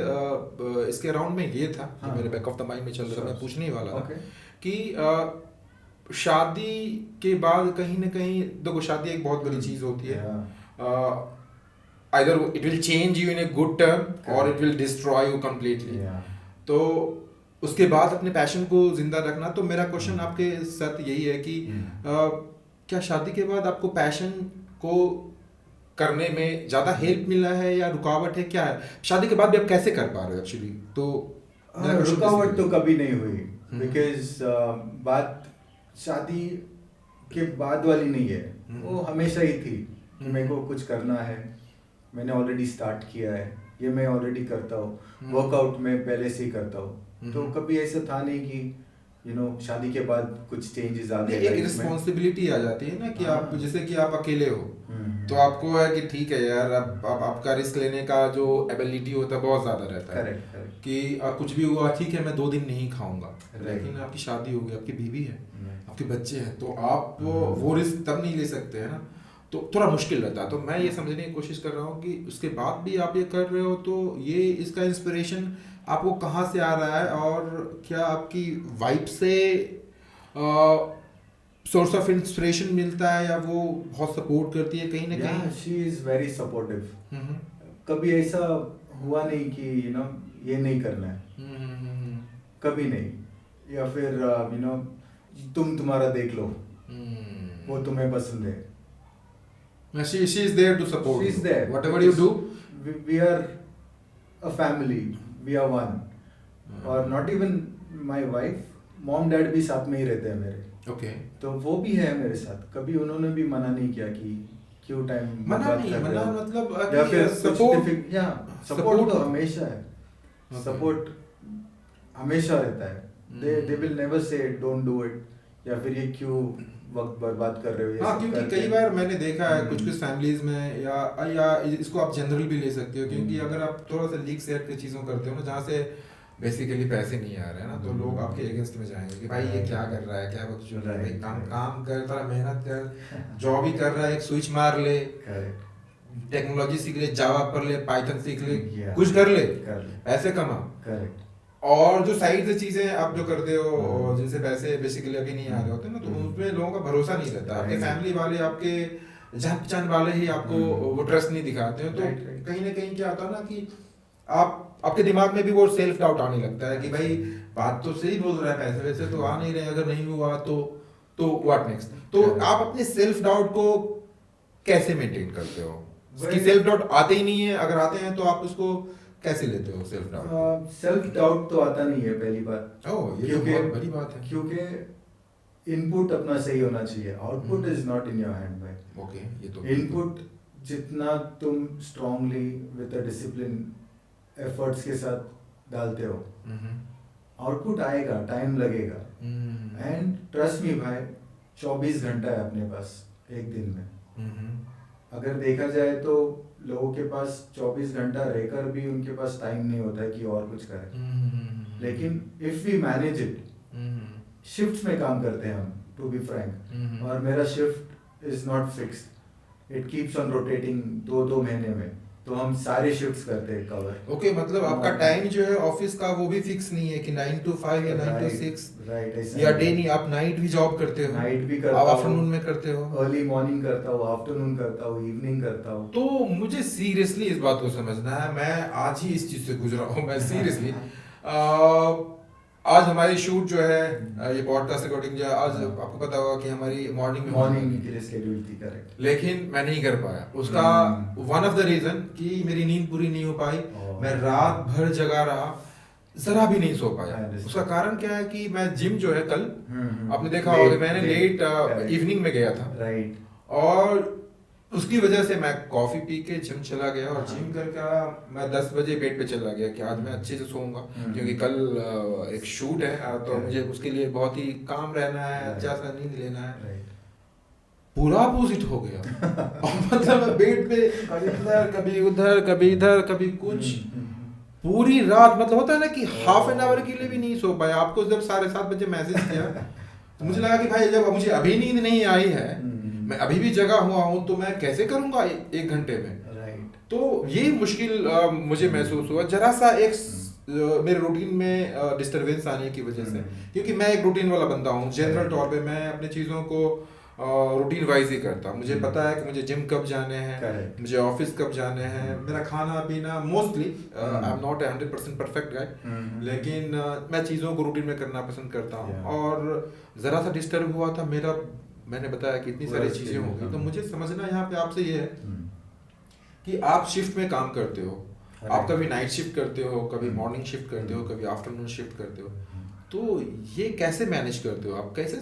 इसके अराउंड में ये था, मेरे बैक ऑफ द माइंड में चल रहा था, मैं पूछने ही वाला था कि शादी के बाद कहीं ना कहीं, देखो शादी एक बहुत बड़ी चीज़ होती है, either it will change you in a good term और it will destroy you completely. तो उसके बाद अपने पैशन को जिंदा रखना, तो मेरा क्वेश्चन आपके साथ यही है कि क्या शादी के बाद आपको पैशन को करने में ज़्यादा हेल्प मिला है या रुकावट है, क्या है? शादी के बाद भी आप कैसे कर पा रहे हो एक्चुअली? तो रुकावट तो कभी नहीं हुई, बिकॉज बात शादी के बाद वाली नहीं है, वो हमेशा ही थी कि मेरे को कुछ करना है, मैंने ऑलरेडी स्टार्ट किया है, ये मैं ऑलरेडी करता हूँ, वर्कआउट में पहले से ही करता हूँ, तो कभी ऐसा था नहीं कि यू नो शादी के बाद कुछ चेंजेस आ गए। एक रिस्पॉन्सिबिलिटी आ जाती है ना कि आप जैसे कि आप अकेले हो, तो आपको है कि ठीक है यार, अब आपका रिस्क लेने का जो एबिलिटी होता है बहुत ज़्यादा रहता है। कि कुछ भी हुआ ठीक है, मैं 2 दिन नहीं खाऊंगा, लेकिन आपकी शादी हो गई, आपकी बीवी है, आपके बच्चे हैं, तो आप वो रिस्क तब नहीं ले सकते हैं ना, तो थोड़ा मुश्किल रहता है। तो मैं ये समझने की कोशिश कर रहा हूँ कि उसके बाद भी आप ये कर रहे हो, तो ये इसका इंस्पिरेशन आपको कहाँ से आ रहा है, और क्या आपकी वाइफ से सोर्स ऑफ इंस्पिरेशन मिलता है, या वो बहुत सपोर्ट करती है कहीं ना कहीं? She is very supportive. कभी ऐसा हुआ नहीं कि यू नो ये नहीं करना है, कभी नहीं, या फिर यू नो तुम्हारा देख लो, वो तुम्हें पसंद है। She is there to support. She is there. Whatever you do, we are a family. We are one. और not even my wife, mom dad भी साथ में ही रहते हैं मेरे। Okay. तो वो भी है मेरे साथ, कभी उन्होंने भी मना नहीं किया कि क्यों टाइम मना मतलब या फिर सपोर्ट तो हमेशा है, सपोर्ट हमेशा रहता है। they will never say don't do it, या फिर ये क्यों वक्त बर्बाद कर रहे हो। हाँ, क्योंकि कई बार मैंने देखा है कुछ फैमिलीज में, या इसको आप जनरल भी ले सकते हो, क्योंकि अगर आप थोड़ा सा लीक शेयर की चीज़ों करते हो ना, जहाँ से बेसिकली पैसे नहीं आ रहे हैं ना, तो लोग आपके अगेंस्ट में जाएंगे कि भाई ये क्या कर रहा है, क्या कुछ चल रहा है, काम कर, थोड़ा मेहनत कर, जॉब ही कर रहा है, एक स्विच मार ले, टेक्नोलॉजी सीख ले, जावा पढ़ ले, पाइथन सीख ले, कुछ कर ले, पैसे कमा। और जो साइड से चीजें आप जो करते हो और जिनसे पैसे बेसिकली अभी नहीं आ रहे होते ना, तो उसमें लोगों का भरोसा नहीं रहता। आपके फैमिली वाले, आपके जान पहचान वाले ही आपको वो ट्रस्ट नहीं दिखाते हैं, तो कहीं ना कहीं क्या होता है ना कि आपके दिमाग में भी वो सेल्फ डाउट आने लगता है कि भाई बात तो सही बोल रहा है, पैसे वैसे तो आ नहीं रहे, अगर नहीं हुआ तो व्हाट नेक्स्ट। तो आप अपने सेल्फ डाउट को कैसे मेंटेन करते हो? कि सेल्फ डाउट आते ही नहीं है, अगर आते हैं तो आप उसको कैसे लेते हो सेल्फ डाउट? सेल्फ डाउट तो आता नहीं है पहली बात। ओह, ये तो बहुत बड़ी बात है। क्योंकि इनपुट अपना सही होना चाहिए, output is not in your hand भाई। ओके, ये तो इनपुट जितना तुम strongly with a discipline efforts के साथ डालते हो, आउटपुट आएगा, टाइम लगेगा। एंड ट्रस्ट मी भाई, 24 घंटा है अपने पास एक दिन में। अगर देखा जाए तो लोगों के पास 24 घंटा रहकर भी उनके पास टाइम नहीं होता है कि और कुछ करें। लेकिन if we manage it, shifts में काम करते हैं हम, टू बी फ्रैंक, और मेरा shift is not fixed, it keeps on rotating 2-2 महीने में, तो हम सारे शिफ्ट्स करते हैं कवर। ओके, मतलब आपका टाइम जो है ऑफिस का वो भी फिक्स नहीं है कि 9 to 5 या 9 to 6, राइट, या डे नहीं, आप नाइट भी जॉब करते हो? नाइट भी करता आप हूँ, आफ्टरनून में करते हो? अर्ली मॉर्निंग करता हूँ, आफ्टरनून करता हूँ, इवनिंग करता हूँ। तो मुझे सीरियसली इस बात को समझना है, मैं आज ही इस चीज से गुजरा हूँ, मैं सीरियसली आज हमारी शूट जो है, ये पॉडकास्ट रिकॉर्डिंग जो है, आज आपको पता होगा कि हमारी मॉर्निंग के लिए शेड्यूल थी, करेक्ट, लेकिन मैं नहीं कर पाया। उसका वन ऑफ द रीजन कि मेरी नींद पूरी नहीं हो पाई, मैं रात भर जगा रहा, जरा भी नहीं सो पाया। उसका कारण क्या है कि मैं जिम जो है कल, आपने देखा होगा मैंने लेट इवनिंग में गया था, राइट, और उसकी वजह से मैं कॉफी पी के जिम चला गया, और जिम करके मैं 10 बजे बेड पे चला गया कि आज मैं अच्छे से सोऊंगा, क्योंकि कल एक शूट है, तो मुझे उसके लिए बहुत ही काम रहना है, अच्छा सा नींद लेना है। पूरा अपोजिट हो गया और मतलब बेड पे कभी उधर कभी इधर कभी कुछ, पूरी रात, मतलब होता है ना कि हाफ एन आवर के लिए भी नहीं सो पाया। आपको जब 7:30 बजे मैसेज किया तो मुझे लगा कि भाई जब मुझे अभी नींद नहीं आई है, मैं अभी भी जगा हुआ हूँ, तो मैं कैसे करूंगा 1 घंटे में। राइट, तो ये मुश्किल मुझे महसूस हुआ, जरा सा एक मेरे रूटीन में डिस्टरबेंस आने की वजह से, क्योंकि मैं एक रूटीन वाला बंदा हूँ। जनरल तौर पे मैं अपने चीज़ों को रूटीन वाइज ही करता। मुझे पता है कि मुझे जिम कब जाने हैं, मुझे ऑफिस कब जाने हैं, मेरा खाना पीना mostly, I am not 100% perfect guy, लेकिन मैं चीज़ों को रूटीन में करना पसंद करता हूँ। और ज़रा सा डिस्टर्ब हुआ था मेरा, मैंने बताया कि इतनी सारी चीज़ें हो गई। तो मुझे समझना यहाँ पे आपसे ये है कि आप शिफ्ट में काम करते हो, आप कभी नाइट शिफ्ट करते हो, कभी मॉर्निंग शिफ्ट करते हो, कभी आफ्टरनून शिफ्ट करते हो, तो ये कैसे मैनेज करते हो आप, कैसे,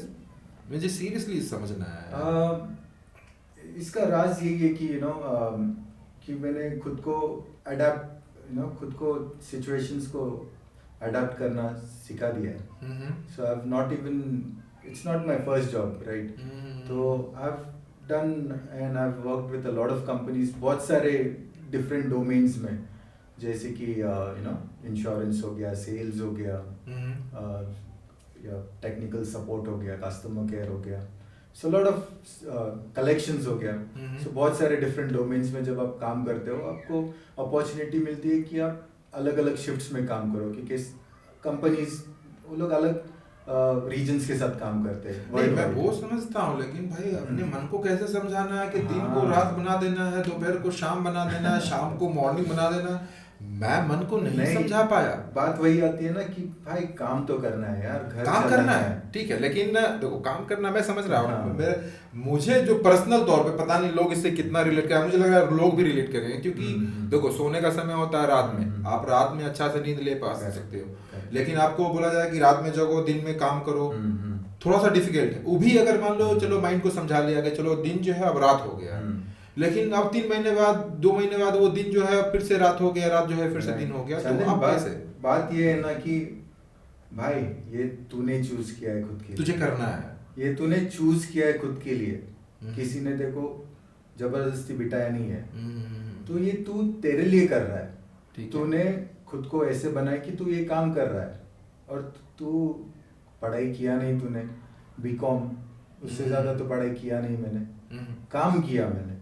मुझे सीरियसली समझना है। इसका राज यही है कि कि मैंने खुद को अडेप्ट, खुद को सिचुएशंस को अडेप्ट करना सिखा दिया है। So I have not even, it's not my first job, right? तो I've done and I've worked with a lot of companies, बहुत सारे different domains में, जैसे कि इंश्योरेंस हो गया, सेल्स हो गया, या टेक्निकल सपोर्ट हो गया, कस्टमर केयर हो गया, सो लॉट ऑफ कलेक्शंस हो गया। सो बहुत सारे डिफरेंट डोमेन्स में जब आप काम करते हो, आपको अपॉर्चुनिटी मिलती है कि आप अलग अलग शिफ्ट्स में काम करो, क्योंकि कंपनीज वो लोग अलग रीजन्स के साथ काम करते हैं। नहीं, मैं वो समझता हूँ, लेकिन भाई अपने मन को कैसे समझाना है कि दिन को रात बना देना है, दोपहर को शाम बना देना है, शाम को मॉर्निंग बना देना है, मैं मन को नहीं समझा पाया। बात वही आती है ना कि भाई काम तो करना है यार, घर काम करना है, ठीक है, लेकिन देखो काम करना मैं समझ रहा हूँ, मुझे जो पर्सनल तौर पे पता नहीं लोग इससे कितना रिलेट करें, मुझे लग रहा है लोग भी रिलेट करेंगे, क्योंकि देखो सोने का समय होता है रात में, आप रात में अच्छा से नींद ले पा सकते हो, लेकिन आपको बोला जाए कि रात में जगो, दिन में काम करो, थोड़ा सा डिफिकल्ट है। वो भी अगर मान लो चलो माइंड को समझा लिया कि चलो दिन जो है अब रात हो गया, लेकिन अब 3 महीने बाद, 2 महीने बाद वो दिन जो है फिर से रात हो गया, रात जो है फिर से दिन हो गया। तो अब कैसे? बात ये है ना कि भाई ये तूने चूज किया है खुद के लिए, तुझे करना है, ये तूने चूज किया है खुद के लिए, किसी ने देखो जबरदस्ती बिठाया नहीं है, तो ये तू तेरे लिए कर रहा है, तूने खुद को ऐसे बनाया कि तू ये काम कर रहा है, और तू पढ़ाई किया नहीं, तूने बीकॉम, उससे ज़्यादा तो पढ़ाई किया नहीं मैंने, काम किया मैंने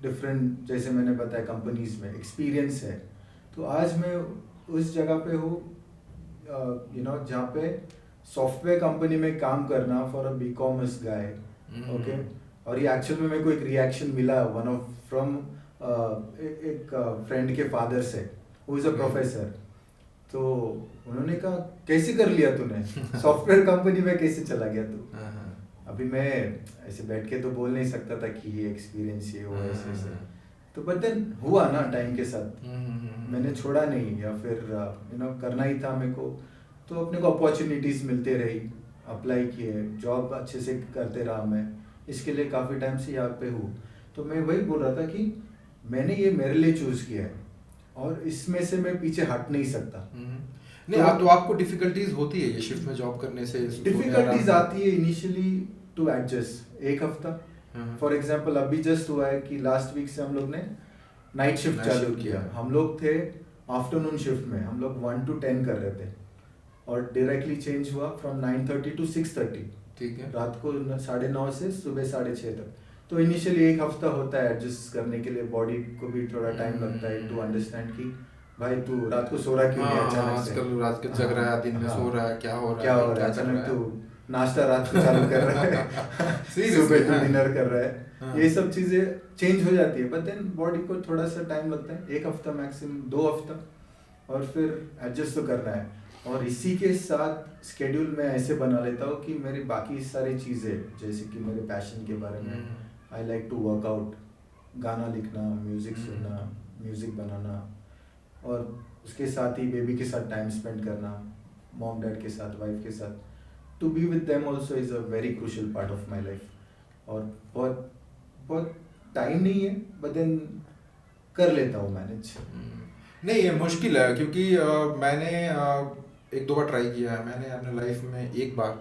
डिफरेंट, जैसे मैंने बताया कंपनीज में एक्सपीरियंस है। तो आज मैं उस जगह पे हूँ जहाँ पे सॉफ्टवेयर कंपनी में काम करना फॉर अ बीकॉमर्स गाय, ओके। और ये एक्चुअल में मेरे को एक रिएक्शन मिला वन ऑफ फ्रॉम एक फ्रेंड के फादर से, हु इज अ प्रोफेसर। तो उन्होंने कहा कैसे कर लिया तूने, सॉफ्टवेयर कंपनी में कैसे चला गया तू? अभी मैं ऐसे बैठ के तो बोल नहीं सकता था कि ये एक्सपीरियंस ये वो ऐसे। तो बट देन हुआ ना टाइम के साथ, मैंने छोड़ा नहीं, या फिर करना ही था मेरे को, तो अपने को अपॉर्चुनिटीज़ मिलते रही, अप्लाई किए, जॉब अच्छे से करते रहा मैं, इसके लिए काफ़ी टाइम से यहाँ पे हूँ। तो मैं वही बोल रहा था कि मैंने ये मेरे लिए चूज़ किया है और इसमें से मैं पीछे हट नहीं सकता। नहीं तो आपको डिफिकल्टीज होती है ये शिफ्ट में जॉब करने से? डिफिकल्टीज आती है इनिशियली टू एडजस्ट, एक हफ्ता। फॉर एग्जांपल अभी जस्ट हुआ है कि लास्ट वीक से हम लोग ने नाइट शिफ्ट चालू किया। हम लोग थे आफ्टरनून शिफ्ट में, हम लोग 1 to 10 कर रहे थे और डायरेक्टली चेंज हुआ फ्रॉम 9:30 to 6:30। ठीक है, रात को 9:30 से सुबह 6:30 तक। तो इनिशियली एक हफ्ता होता है एडजस्ट करने के लिए, बॉडी को भी थोड़ा टाइम लगता है टू अंडरस्टैंड कि भाई तू रात को सो रहा क्यों है अचानक से, आजकल रात को जग रहा है, दिन में सो रहा है, क्या हो रहा है अचानक तू नाश्ता रात को चालू कर रहा है सुबह तू डिनर कर रहा है, ये सब चीजें चेंज हो जाती है। बट देन बॉडी को थोड़ा सा टाइम लगता है, एक हफ्ता मैक्सिमम 2 हफ्ता, और फिर एडजस्ट तो करना है। और इसी के साथ स्केड्यूल मैं ऐसे बना लेता हूँ कि मेरी बाकी सारी चीज़ें, जैसे कि मेरे पैशन के बारे में, I like to work out, गाना लिखना, म्यूज़िक सुनना, म्यूज़िक बनाना, और उसके साथ ही बेबी के साथ टाइम स्पेंड करना, मॉम डैड के साथ, वाइफ के साथ, to be with them also is a very crucial part of my life. और बहुत बहुत टाइम नहीं है, बट देन कर लेता हूँ मैनेज। नहीं ये मुश्किल है, क्योंकि मैंने 1-2 बार ट्राई किया है। मैंने अपने लाइफ में एक बार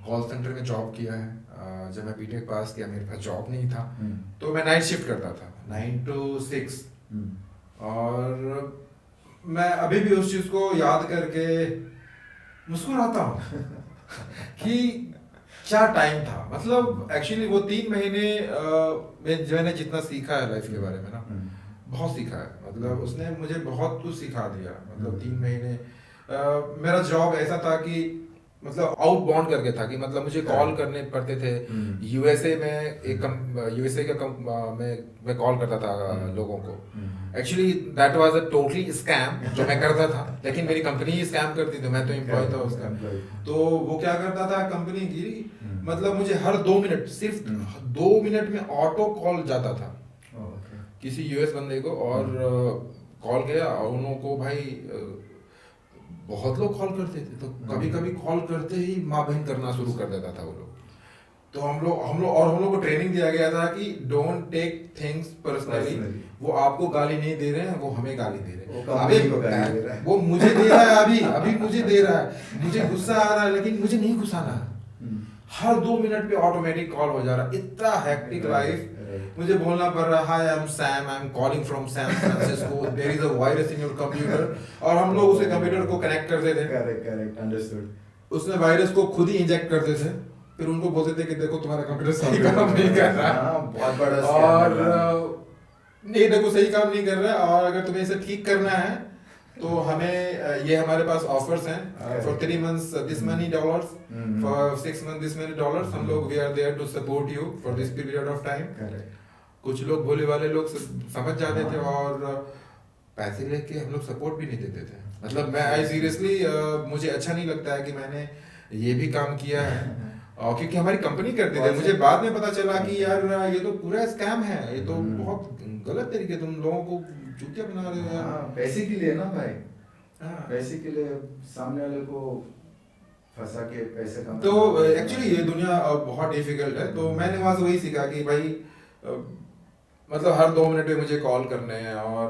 कॉल सेंटर में जॉब किया है। जब मैं बीटेक पास किया मेरे पास जॉब नहीं था, तो मैं नाइट शिफ्ट करता था 9 to 6, और मैं अभी भी उस चीज़ को याद करके मुस्कुराता हूँ कि क्या टाइम था। मतलब एक्चुअली वो 3 महीने मैंने जितना सीखा है लाइफ के बारे में ना, बहुत सीखा है। मतलब उसने मुझे बहुत कुछ सिखा दिया। मतलब 3 महीने मेरा जॉब ऐसा था कि मतलब आउटबाउंड करके था, कि मतलब मुझे कॉल करने पड़ते थे। यूएसए में यूएसए का मैं कॉल करता था लोगों को। Actually that was a totally scam जो मैं करता था, लेकिन मेरी कंपनी ही स्कैम करती थी, मैं तो एम्प्लॉय था उसका। तो वो क्या करता था कंपनी की, मतलब मुझे हर 2 मिनट, सिर्फ 2 मिनट में ऑटो कॉल जाता था किसी यूएस बंदे को, और कॉल किया, और उन को भाई बहुत लोग कॉल करते थे, तो कभी कभी कॉल करते ही माँ बहन करना शुरू कर देता था वो लोग। तो हम लोग को ट्रेनिंग दिया गया था कि डोंट टेक थिंग्स पर्सनली। वो आपको गाली नहीं दे रहे हैं, वो हमें गाली दे रहे हैं। वो मुझे दे रहा है, अभी मुझे दे रहा है, मुझे गुस्सा आ रहा है, लेकिन मुझे नहीं गुस्साना। हर 2 मिनट पे ऑटोमेटिक कॉल हो जा रहा है। इतना हेक्टिक लाइफ, मुझे बोलना पड़ रहा है, hi I am Sam, I am calling from San Francisco, there is a virus in your computer. और हम लोग उसे कंप्यूटर को कनेक्ट करते थे। Correct, understood. उसने वायरस को खुद ही इंजेक्ट करते थे, फिर उनको बोलते थे कि देखो तुम्हारा कंप्यूटर सही काम नहीं कर रहा, बहुत बड़ा और नहीं देखो सही काम नहीं कर रहा, और अगर तुम्हें इसे ठीक करना है तो हमें ये हमारे पास ऑफर्स हैं for 3 months this many dollars, for 6 months this many dollars। हम लोग we are there to support you for this period of time. कुछ लोग भोले वाले लोग समझ जाते थे, और पैसे लेके हम लोग सपोर्ट भी नहीं देते थे। मतलब मैं आई सीरियसली मुझे अच्छा नहीं लगता है कि मैंने ये भी काम किया है, और क्योंकि हमारी कंपनी करती थी। मुझे बाद में पता चला कि यार ये तो पूरा स्कैम है, ये तो बहुत गलत तरीके तुम लोगों को चूतिया बना रहे हो यार। पैसे के लिए ना भाई, पैसे के लिए सामने वाले को फंसा के पैसे कमाना। तो एक्चुअली ये दुनिया बहुत डिफिकल्ट है। तो मैंने वहाँ से वही सीखा कि भाई मतलब हर 2 मिनट पे मुझे कॉल करने हैं, और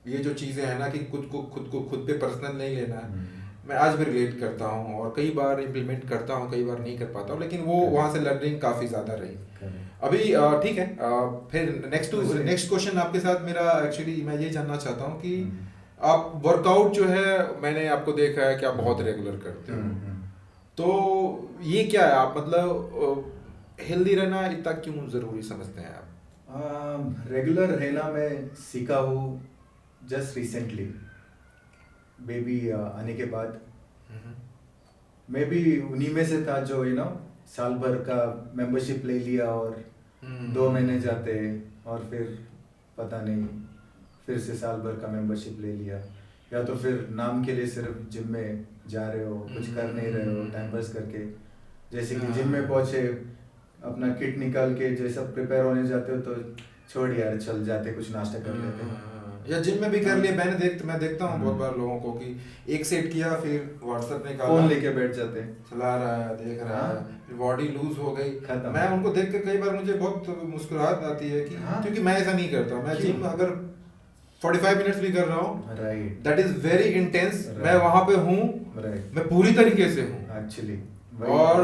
ये जो चीज़ें हैं ना कि खुद पे पर्सनल नहीं लेना है, मैं आज भी रिलेट करता हूँ, और कई बार इम्प्लीमेंट करता हूँ, कई बार नहीं कर पाता हूँ, लेकिन वो वहाँ से लर्निंग काफ़ी ज़्यादा रही। अभी ठीक है, फिर नेक्स्ट क्वेश्चन आपके साथ मेरा, एक्चुअली मैं ये जानना चाहता हूँ कि आप वर्कआउट जो है, मैंने आपको देखा है कि आप बहुत रेगुलर करते हो, तो ये क्या है, आप मतलब हेल्दी रहना इतना क्यों ज़रूरी समझते हैं आप? रेगुलर रहना मैं सीखा हूँ जस्ट रिसेंटली, बेबी आने के बाद। मैं भी उन्हीं में से था जो साल भर का मेंबरशिप ले लिया, और 2 महीने जाते, और फिर पता नहीं फिर से साल भर का मेंबरशिप ले लिया, या तो फिर नाम के लिए सिर्फ जिम में जा रहे हो, कुछ कर नहीं रहे हो, टाइम पास करके। जैसे कि जिम में पहुंचे, अपना किट निकाल के जैसा प्रिपेयर होने जाते हो, तो छोड़ यार चल जाते कुछ नाश्ता कर लेते हैं। या जिम में भी कर लिया, मैं देखता हूँ बहुत बार लोगों को कि एक सेट किया फिर व्हाट्सएप निकाला, फोन लेके बैठ जाते हैं, चला रहा है, देख रहा है, फिर बॉडी लूज हो गई। खत्म। मैं उनको देख के कई बार मुझे बहुत मुस्कुराहट आती है कि क्योंकि मैं ऐसा नहीं करता। मैं जिम अगर 45 मिनट्स भी कर रहा हूँ, right, that is very intense, मैं वहां पे हूँ, मैं पूरी तरीके से हूँ एक्चुअली। और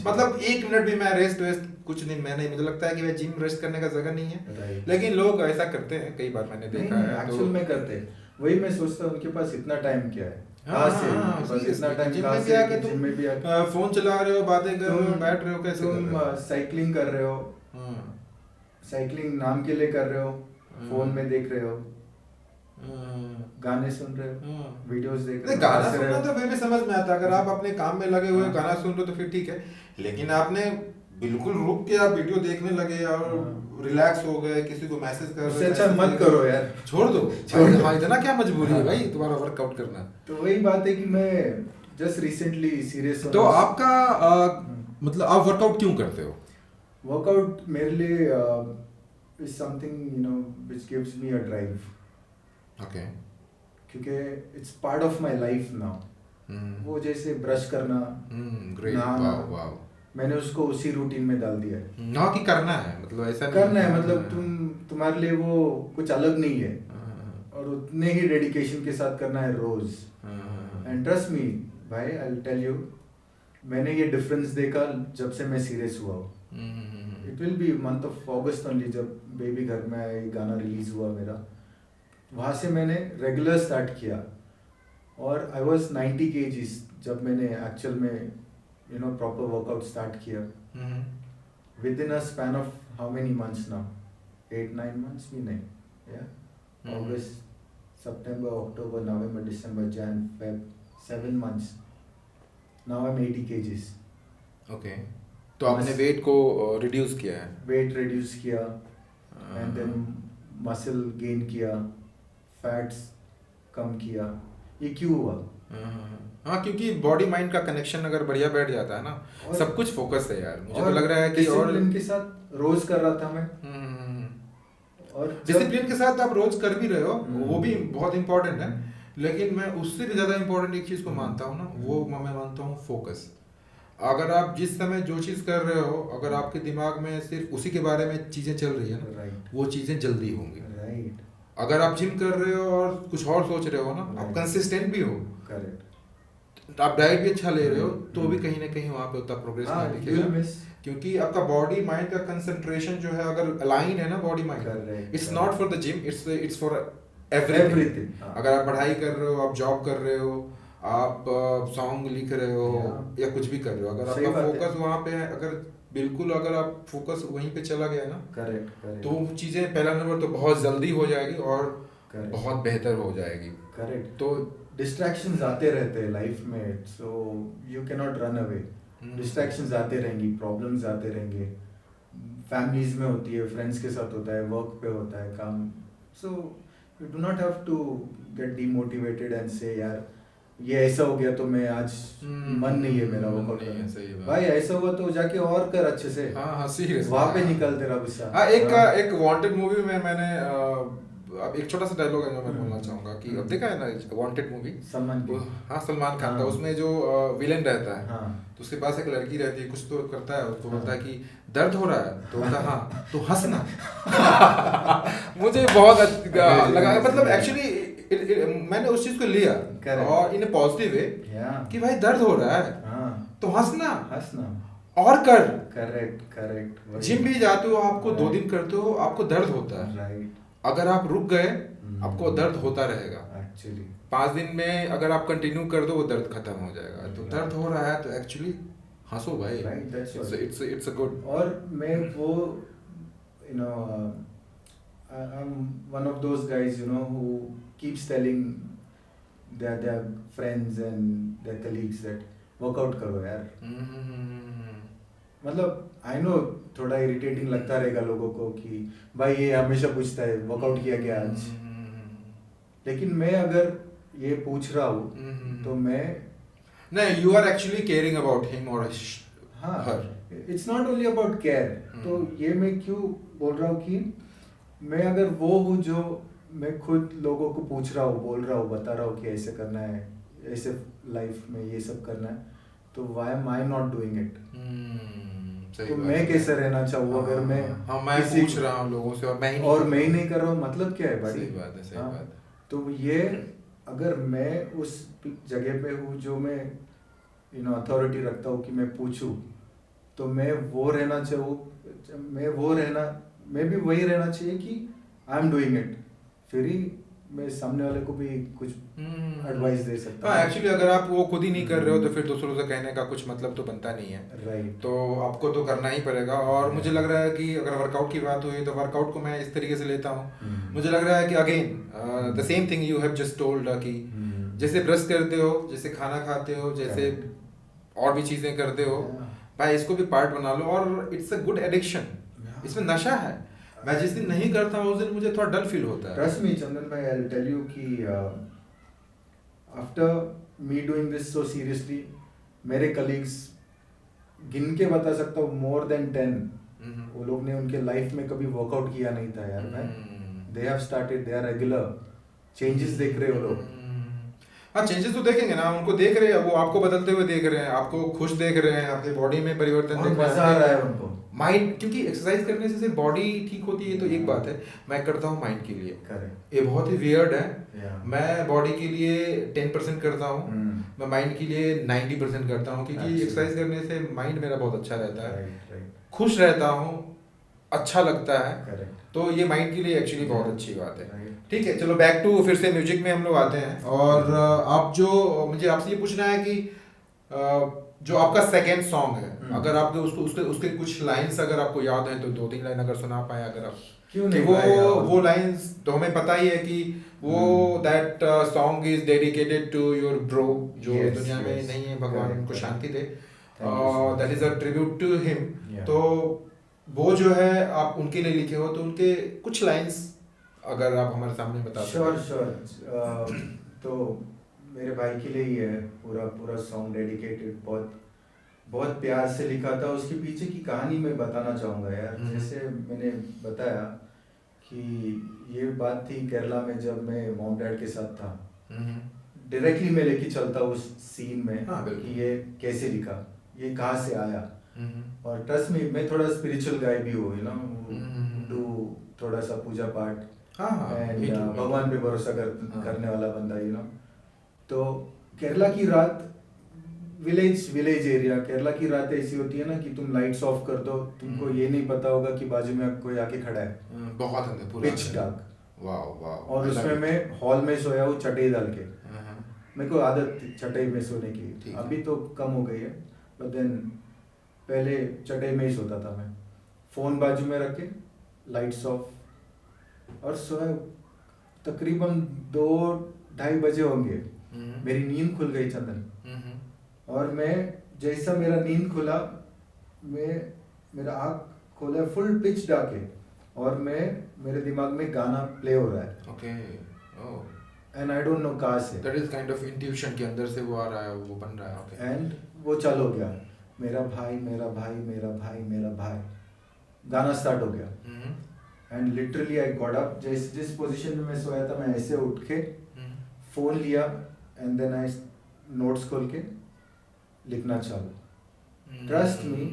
मतलब 1 मिनट भी मैं रेस्ट कुछ नहीं, मैं नहीं, मुझे लगता है कि मैं जिम रेस्ट करने का जगह नहीं है, लेकिन लोग ऐसा करते हैं, कई बार मैंने देखा है। एक्चुअल में करते हैं, वही मैं सोचता हूँ उनके पास इतना टाइम क्या है, इतना टाइम जिम में भी आके तुम फोन चला रहे हो, बातें कर रहे हो, बैठ रहे हो, कैसे तुम साइकिलिंग कर रहे हो, साइकिलिंग नाम के लिए कर रहे हो, फोन में देख रहे हो, गाने सुन रहे हो, वीडियोस देख रहे हो। गाना सुनना तो फिर भी समझ में आता है, अगर आप अपने काम में लगे हुए गाना सुन रहे हो तो फिर ठीक है, लेकिन आपने बिल्कुल रुक के आप वीडियो देखने लगे और रिलैक्स हो गए, किसी को मैसेज कर रहे हो, अच्छा मत करो यार, छोड़ दो। हाँ, इतना क्या मजबूरी है भाई तुम्हारा वर्कआउट करना। तो वही बात है कि मैं जस्ट रिसेंटली सीरियस। तो आपका मतलब आप वर्कआउट क्यों करते हो? वर्कआउट मेरे लिए is something you know which gives me a drive. Okay. क्योंकि it's part of my life now. वो जैसे ब्रश करना, नहाना, मैंने उसको उसी रूटीन में डाल दिया है। ना कि करना है, मतलब ऐसा करना है, मतलब तुम्हारे लिए वो कुछ अलग नहीं है, और उतने ही डेडिकेशन के साथ करना है रोज। एंड ट्रस्ट मी भाई, आई विल टेल यू, मैंने ये डिफरेंस देखा जब से मैं सीरियस हुआ हूँ। It will be month of August only, जब बेबी घर में आया, गाना रिलीज हुआ मेरा, वहाँ से मैंने रेगुलर स्टार्ट किया, और आई वॉज 90 kgs जब मैंने एक्चुअल में you know proper workout start किया। With in a span of how many months now, 8-9 months भी नहीं, या अगस्त, सितंबर, अक्टूबर, नवंबर, दिसंबर, Jan, Feb, 7 months, now I am 80 kgs। Okay, तो आपने वेट को रिड्यूस किया है? वेट रिड्यूस किया, एंड देन मसल गेन किया, फैट्स कम किया। ये क्यों हुआ? हाँ, क्योंकि बॉडी माइंड का कनेक्शन अगर बढ़िया बैठ जाता है ना, सब कुछ फोकस है यार। मुझे तो लग रहा है कि और इनके साथ रोज कर रहा था मैं, और डिसिप्लिन के साथ आप रोज कर भी रहे हो, वो भी बहुत इंपॉर्टेंट है, लेकिन मैं उससे भी ज्यादा इंपॉर्टेंट एक चीज को मानता हूँ ना, वो मैं मानता हूँ फोकस। अगर आप जिस समय जो चीज कर रहे हो, अगर आपके दिमाग में सिर्फ उसी के बारे में चीजें चल रही है ना, वो चीजें जल्दी होंगी। अगर आप जिम कर रहे हो और कुछ और सोच रहे हो ना, आप कंसिस्टेंट भी हो, आप डाइट भी अच्छा ले रहे हो, तो भी कहीं ना कहीं वहाँ पे उतना प्रोग्रेस नहीं दिखेगा, क्योंकि आपका बॉडी माइंड का कंसंट्रेशन जो है अगर अलाइन है ना body mind, it's not for the gym, it's for everything. अगर आप पढ़ाई कर रहे हो, आप जॉब कर रहे हो, आप सॉन्ग लिख रहे हो, या कुछ भी कर रहे हो, अगर आपका फोकस वहाँ पे है, अगर बिल्कुल अगर आप फोकस वहीं पे चला गया ना, तो चीजें पहला नंबर तो बहुत जल्दी हो जाएगी और बहुत बेहतर हो जाएगी। तो डिस्ट्रैक्शंस आते रहते हैं लाइफ में, so you can not run away. Distractions आते रहेंगी, प्रॉब्लम्स आते रहेंगे, फैमिलीज में होती है, फ्रेंड्स के साथ होता है, वर्क पे होता है काम। So you do not have to get demotivated and say यार ये ऐसा हो गया तो मैं आज मन नहीं है मेरा वर्कआउट करना। भाई ऐसा हुआ तो जाके और कर अच्छे से। हाँ, सीरियस वहाँ पे निकल तेरा गुस्सा। हाँ, एक वांटेड मूवी में मैंने अब एक छोटा सा डायलॉग है जो मैं बोलना चाहूंगा कि अब देखा है ना वांटेड मूवी, सलमान खान का, उसमें जो विलेन रहता है, तो उसके पास एक लड़की रहती है, कुछ तो करता है, उसको बोलता है कि दर्द हो रहा है, तो बोलता है हाँ, तो हंसना। मुझे बहुत लगा, मतलब एक्चुअली मैंने उस चीज को लिया और इन पॉजिटिव वे कि भाई दर्द हो रहा है तो हंसना और कर। करेक्ट। जिम भी जाते हो, आपको 2 दिन करते हो, आपको दर्द होता है, अगर आप रुक गए आपको दर्द होता रहेगा। एक्चुअली 5 दिन में अगर आप कंटिन्यू कर दो, वो दर्द खत्म हो जाएगा। तो दर्द हो रहा है तो एक्चुअली हंसो भाई, इट्स अ गुड। और मैं वो you know I am one of those guys you know who keeps telling their friends and their colleagues that workout करो यार। मतलब आई नो थोड़ा इरिटेटिंग लगता रहेगा लोगों को कि भाई ये हमेशा पूछता है वर्कआउट किया क्या आज, लेकिन मैं अगर ये पूछ रहा हूँ तो मैं नहीं, you are actually caring about him और her. It's not only about care. तो ये मैं क्यों बोल रहा हूँ कि मैं अगर वो हूँ जो मैं खुद लोगों को पूछ रहा हूँ, बोल रहा हूँ, बता रहा हूँ कि ऐसे करना है, ऐसे लाइफ में ये सब करना है, तो why am I not doing it? तो मैं कैसे रहना चाहूँ अगर मैं मैं पूछ रहा हूँ लोगों से और मैं ही नहीं कर रहा हूँ, मतलब क्या है बड़ी? सही बात है, सही बात है। तो ये अगर मैं उस जगह पे हूँ जो मैं अथॉरिटी रखता हूँ कि मैं पूछूं, तो मैं भी वही रहना चाहिए कि आई एम डूइंग इट, फिर ही मैं सामने वाले को भी कुछ एडवाइस दे सकता हूँ। एक्चुअली अगर आप वो खुद ही नहीं कर रहे हो तो फिर दूसरों से कहने का कुछ मतलब तो बनता नहीं है। राइट। तो आपको तो करना ही पड़ेगा। और मुझे लग रहा है कि अगर वर्कआउट की बात हुई तो वर्कआउट को मैं इस तरीके से लेता हूँ। मुझे लग रहा है कि again the same thing you have just told कि जैसे ब्रश करते हो, जैसे खाना खाते हो, जैसे और भी चीज़ें करते हो, भाई इसको भी पार्ट बना लो। और इट्स अ गुड एडिक्शन, इसमें नशा है। मैं जिस दिन नहीं करता हूँ उस दिन मुझे थोड़ा डल फील होता है। ट्रस्ट मी चंदन भाई, आई विल टेल यू कि after me doing this so seriously, मेरे कलीग्स गिन के बता सकता हूँ मोर देन 10, वो लोग ने उनके लाइफ में कभी वर्कआउट किया नहीं था यार। मैं they have started, they are regular, changes देख रहे हो लोग। हाँ, चेंजेस तो देखेंगे ना, उनको देख रहे हैं, वो आपको बदलते हुए देख रहे हैं, आपको खुश देख रहे हैं, आपकी बॉडी में परिवर्तन देख रहे हैं, मजा आ रहा है उनको। माइंड, क्योंकि एक्सरसाइज करने से सिर्फ बॉडी ठीक होती है तो एक बात है, मैं करता हूँ माइंड के लिए। करेक्ट। ये बहुत ही वियर्ड है। मैं बॉडी के लिए 10% करता हूँ, मैं माइंड के लिए 90% करता हूँ, क्योंकि एक्सरसाइज करने से माइंड मेरा बहुत अच्छा रहता है, खुश रहता हूँ, अच्छा लगता है। तो ये माइंड के लिए एक्चुअली बहुत अच्छी बात है। ठीक है, चलो बैक टू फिर से म्यूजिक में हम लोग आते हैं। और आप जो मुझे आपसे ये पूछना है कि जो आपका सेकंड सॉन्ग है, अगर आपके उसके कुछ लाइंस अगर आपको याद है तो 2-3 लाइन अगर सुना पाए अगर आप। क्यों नहीं? वो लाइंस तो हमें पता ही है कि वो that song is dedicated to your bro, जो दुनिया में नहीं है, भगवान उनको शांति दे, that is a tribute to him. तो वो जो है आप उनके लिए लिखे हो, तो उनके कुछ लाइंस अगर आप हमारे सामने बता दें। श्योर। तो मेरे भाई के लिए ही है पूरा सॉन्ग डेडिकेटेड, बहुत प्यार से लिखा था। उसके पीछे की कहानी मैं बताना चाहूँगा यार। जैसे मैंने बताया कि ये बात थी केरला में, जब मैं मॉम डैड के साथ था, डायरेक्टली मैं लेके चलता उस सीन में कि ये कैसे लिखा, ये कहाँ से आया। और ट्रस्ट में मैं थोड़ा स्पिरिचुअल गाय भी हूँ, डू थोड़ा सा पूजा पाठ, एंड भगवान पे भरोसा करने वाला बंदा, तो केरला की रात, विलेज एरिया, केरला की रात ऐसी होती है ना कि तुम लाइट्स ऑफ कर दो, तुमको ये नहीं पता होगा कि बाजू में कोई आके खड़ा है, बहुत अंधेरा, पिच डार्क। वाह। और उसमें मैं हॉल में सोया हूँ चटाई डाल के। मेरे को आदत थी चटाई में सोने की, अभी तो कम हो गई है, बट देन पहले चटाई में ही सोता था मैं, फोन बाजू में रख के, लाइट्स ऑफ, और सोया। तकरीबन 2-2:30 बजे होंगे, मेरी नींद खुल गई चंदन। और मैं जैसा मेरा नींद खुला, मेरा आँख खोला, फुल पिच डार्क है, और मेरे दिमाग में गाना प्ले हो रहा है। Okay, and I don't know कहाँ से, that is kind of intuition के अंदर से वो आ रहा है, वो बन रहा है। ओके, एंड वो चालू हो गया, मेरा भाई मेरा भाई मेरा भाई मेरा भाई, गाना स्टार्ट हो गया। And literally I got up, जिस पोजीशन में मैं सोया था, मैं ऐसे उठ के फोन लिया, एंड देन आई नोट्स खोल के लिखना चालू। ट्रस्ट मी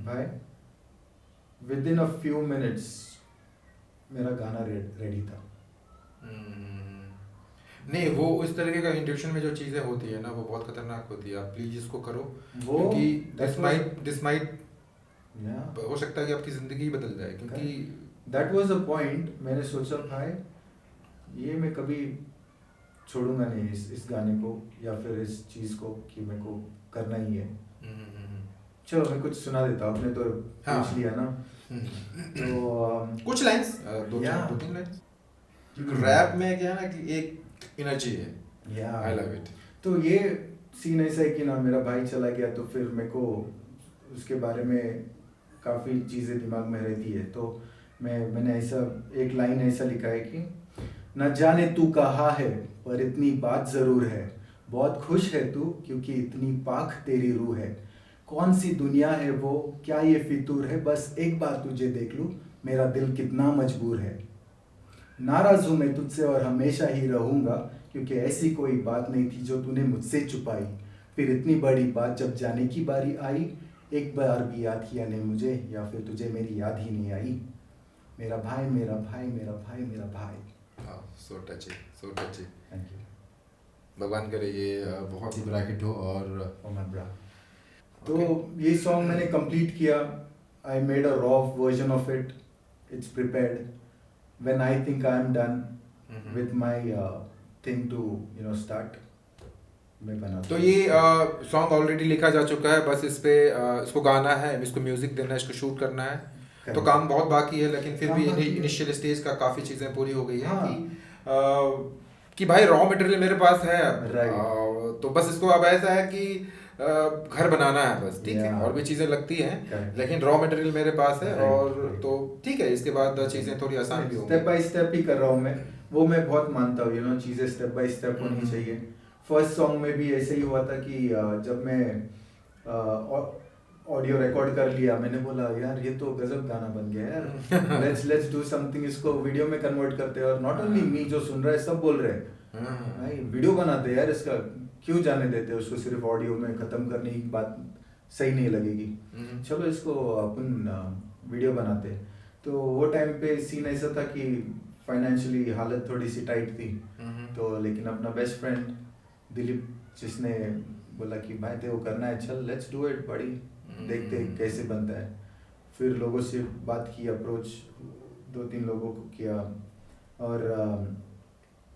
भाई, with in a few minutes मेरा गाना रेडी था। नहीं, वो उस तरीके का इंट्यूशन में जो चीजें होती है ना, वो बहुत खतरनाक होती है। आप प्लीज इसको करो, क्योंकि दिस माइट हो सकता है कि आपकी जिंदगी ही बदल जाए, क्योंकि दैट वाज अ पॉइंट। मैंने सोचा भाई ये मैं कभी छोड़ूंगा नहीं इस गाने को, या फिर इस चीज को, कि मेरे को करना ही है। चलो मैं कुछ सुना देता हूँ, आपने तो पूछ लिया ना। तो कुछ लाइंस, 2-3 लाइंस। रैप में क्या है ना कि एक एनर्जी है, आई लव इट। तो ये सीन ऐसा है कि ना, मेरा भाई चला गया, तो फिर मेरे को उसके बारे में काफ़ी चीज़ें दिमाग में रहती है। तो मैंने ऐसा एक लाइन ऐसा लिखा है कि न जाने तू कहाँ है, पर इतनी बात ज़रूर है, बहुत खुश है तू क्योंकि इतनी पाक तेरी रूह है, कौन सी दुनिया है वो, क्या ये फितूर है, बस एक बार तुझे देख लूँ, मेरा दिल कितना मजबूर है। नाराज हूँ मैं तुझसे और हमेशा ही रहूंगा, क्योंकि ऐसी कोई बात नहीं थी जो तूने मुझसे छुपाई। फिर इतनी बड़ी बात जब जाने की बारी आई, एक बार भी याद किया नहीं मुझे, या फिर तुझे मेरी याद ही नहीं आई। मेरा भाई मेरा भाई मेरा भाई मेरा भाई। So touchy, so touchy. Thank you. भगवान करे ये बहुत ही बड़ा हिट हो। और ओ माय ब्रा। तो ये सॉन्ग मैंने कंप्लीट किया। I made a raw version of it, it's prepared. When I think I am done with my thing to start, मैं बना। तो ये सॉन्ग ऑलरेडी लिखा जा चुका है, बस इस पे इसको गाना है, इसको म्यूजिक देना है, इसको शूट करना है। तो काम बहुत बाकी है, लेकिन फिर भी इनिशियल स्टेज का काफ़ी चीज़ें पूरी हो गई है। कि भाई रॉ मटेरियल मेरे पास है। तो बस इसको अब ऐसा है कि घर बनाना है बस, ठीक है, और भी चीज़ें लगती हैं, लेकिन रॉ मटेरियल मेरे पास है। और तो ठीक है, इसके बाद चीज़ें थोड़ी आसान भी होंगी। स्टेप बाय स्टेप ही कर रहा हूँ मैं, वो मैं बहुत मानता हूँ, चीज़ें स्टेप बाय स्टेप होनी चाहिए। फर्स्ट सॉन्ग में भी ऐसे ही हुआ था कि जब मैं ऑडियो रिकॉर्ड कर लिया, मैंने बोला यार ये तो गजब गाना बन गया यार, लेट्स डू समथिंग, इसको वीडियो में कन्वर्ट करते हैं। और नॉट ओनली मी, जो सुन रहा है सब बोल रहे हैं भाई वीडियो बनाते हैं यार, इसका क्यों जाने देते हैं उसको सिर्फ ऑडियो में खत्म करने की बात सही नहीं लगेगी, चलो इसको अपन वीडियो बनाते हैं। तो वो टाइम पे सीन ऐसा था कि फाइनेंशियली हालत थोड़ी सी टाइट थी, तो लेकिन अपना बेस्ट फ्रेंड दिलीप जिसने बोला कि भाई तेरे को करना है, चल लेट्स डू इट बड़ी, देखते हैं कैसे बनता है। फिर लोगों से बात की, अप्रोच 2-3 लोगों को किया, और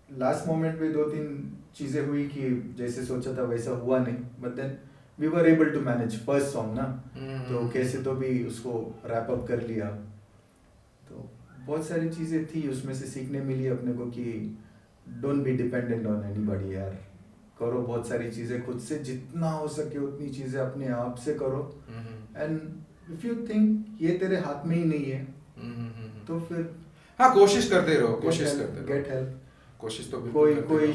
लास्ट मोमेंट पे 2-3 चीज़ें हुई कि जैसे सोचा था वैसा हुआ नहीं, but then we were able to manage first song ना, तो कैसे तो भी उसको रैप अप कर लिया। तो बहुत सारी चीज़ें थी उसमें से सीखने मिली अपने को कि don't be dependent on anybody यार, करो बहुत सारी चीज़ें खुद से, जितना हो सके उतनी चीज़ें अपने आप से करो। एंड इफ यू थिंक ये तेरे हाथ में ही नहीं है, तो फिर हाँ कोशिश करते रहो, कोशिश करते रहो, गेट हेल्प। कोशिश तो कोई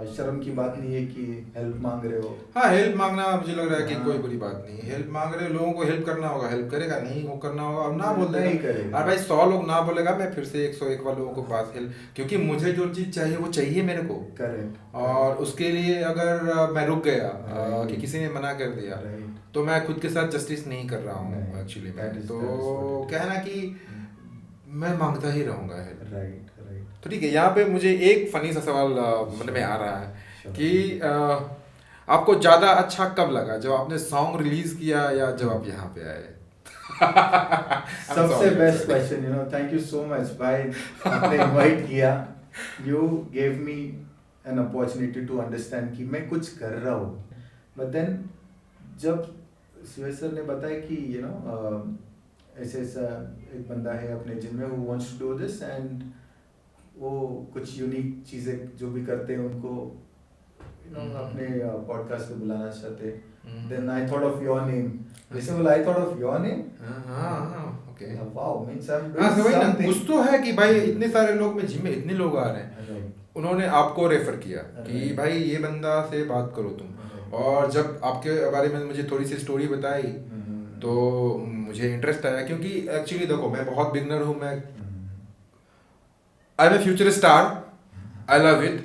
शर्म की बात नहीं है कि हेल्प मांग रहे हो। हाँ हेल्प मांगना मुझे लग रहा है कि कोई बुरी बात नहीं है। हेल्प मांग रहे हो, लोगों को हेल्प करना होगा, हेल्प करेगा, नहीं वो करना होगा और ना बोल देगा। और भाई 100 लोग ना बोलेगा, मैं फिर से 101 वाले लोगों को पास हेल्प, क्योंकि मुझे जो चीज़ चाहिए वो चाहिए मेरे को। करेक्ट। और उसके लिए अगर मैं रुक गया कि किसी ने मना कर दिया, तो मैं खुद के साथ जस्टिस नहीं कर रहा हूँ एक्चुअली। मैं तो कहना कि मैं मांगता ही रहूँगा हेल्प। राइट। तो ठीक है, यहाँ पे मुझे एक फनी सा सवाल मन में आ रहा है कि आपको ज़्यादा अच्छा कब लगा, जब आपने सॉन्ग रिलीज किया या जब आप यहाँ पे आए? सबसे best question, thank you so much भाई, आपने इनवाइट किया, you gave me an opportunity to understand कि मैं कुछ कर रहा हूँ। बट देन जब सुरेश सर ने बताया कि ऐसे ऐसा एक बंदा है अपने जिम में who wants to do this, and वो कुछ यूनिक चीज़ें जो भी करते हैं उनको अपने पॉडकास्ट पे बुलाना चाहते, then I thought of your name. जैसे बोला I thought of your name, okay, wow, means I am doing something. कुछ तो है कि भाई इतने सारे लोग में जिम में इतने लोग आ रहे हैं, उन्होंने आपको रेफर किया कि भाई ये बंदा से बात करो तुम। और जब आपके बारे में मुझे थोड़ी सी स्टोरी बताई तो मुझे इंटरेस्ट आया, क्योंकि एक्चुअली देखो मैं बहुत बिगनर हूँ, मैं I am a future star, I love it,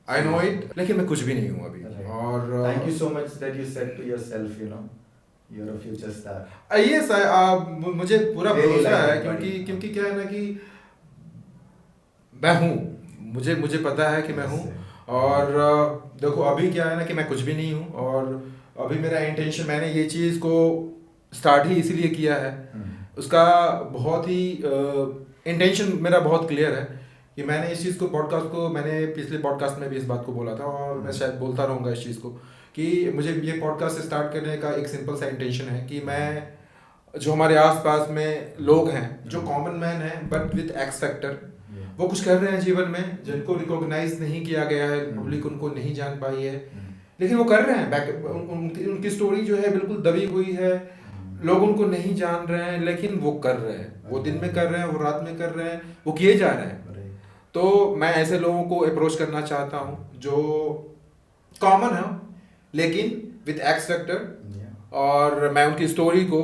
I know it, लेकिन मैं कुछ भी नहीं हूँ अभी। और thank you so much that you said to yourself, you are a future star. Yes, मुझे पूरा भरोसा है, क्योंकि क्या है ना कि मैं हूँ, मुझे पता है कि मैं हूँ। और देखो अभी क्या है ना कि मैं कुछ भी नहीं हूँ, और अभी मेरा इंटेंशन, मैंने ये चीज़ को स्टार्ट ही इसीलिए किया है, उसका बहुत ही इंटेंशन मेरा बहुत क्लियर है कि मैंने इस चीज़ को, पॉडकास्ट को, मैंने पिछले पॉडकास्ट में भी इस बात को बोला था और मैं शायद बोलता रहूँगा इस चीज़ को, कि मुझे ये पॉडकास्ट स्टार्ट करने का एक सिंपल सा इंटेंशन है कि मैं जो हमारे आसपास में लोग हैं, जो कॉमन मैन हैं बट विथ एक्स फैक्टर, वो कुछ कर रहे हैं जीवन में जिनको रिकॉग्नाइज नहीं किया गया है, पब्लिक उनको नहीं जान पाई है, लेकिन वो कर रहे हैं। उनकी स्टोरी जो है बिल्कुल दबी हुई है, लोग उनको नहीं जान रहे हैं, लेकिन वो कर रहे हैं, वो दिन में कर रहे हैं, वो रात में कर रहे हैं, वो किए जा रहे हैं। तो मैं ऐसे लोगों को अप्रोच करना चाहता हूँ जो कॉमन है लेकिन विद एक्स फैक्टर, और मैं उनकी स्टोरी को,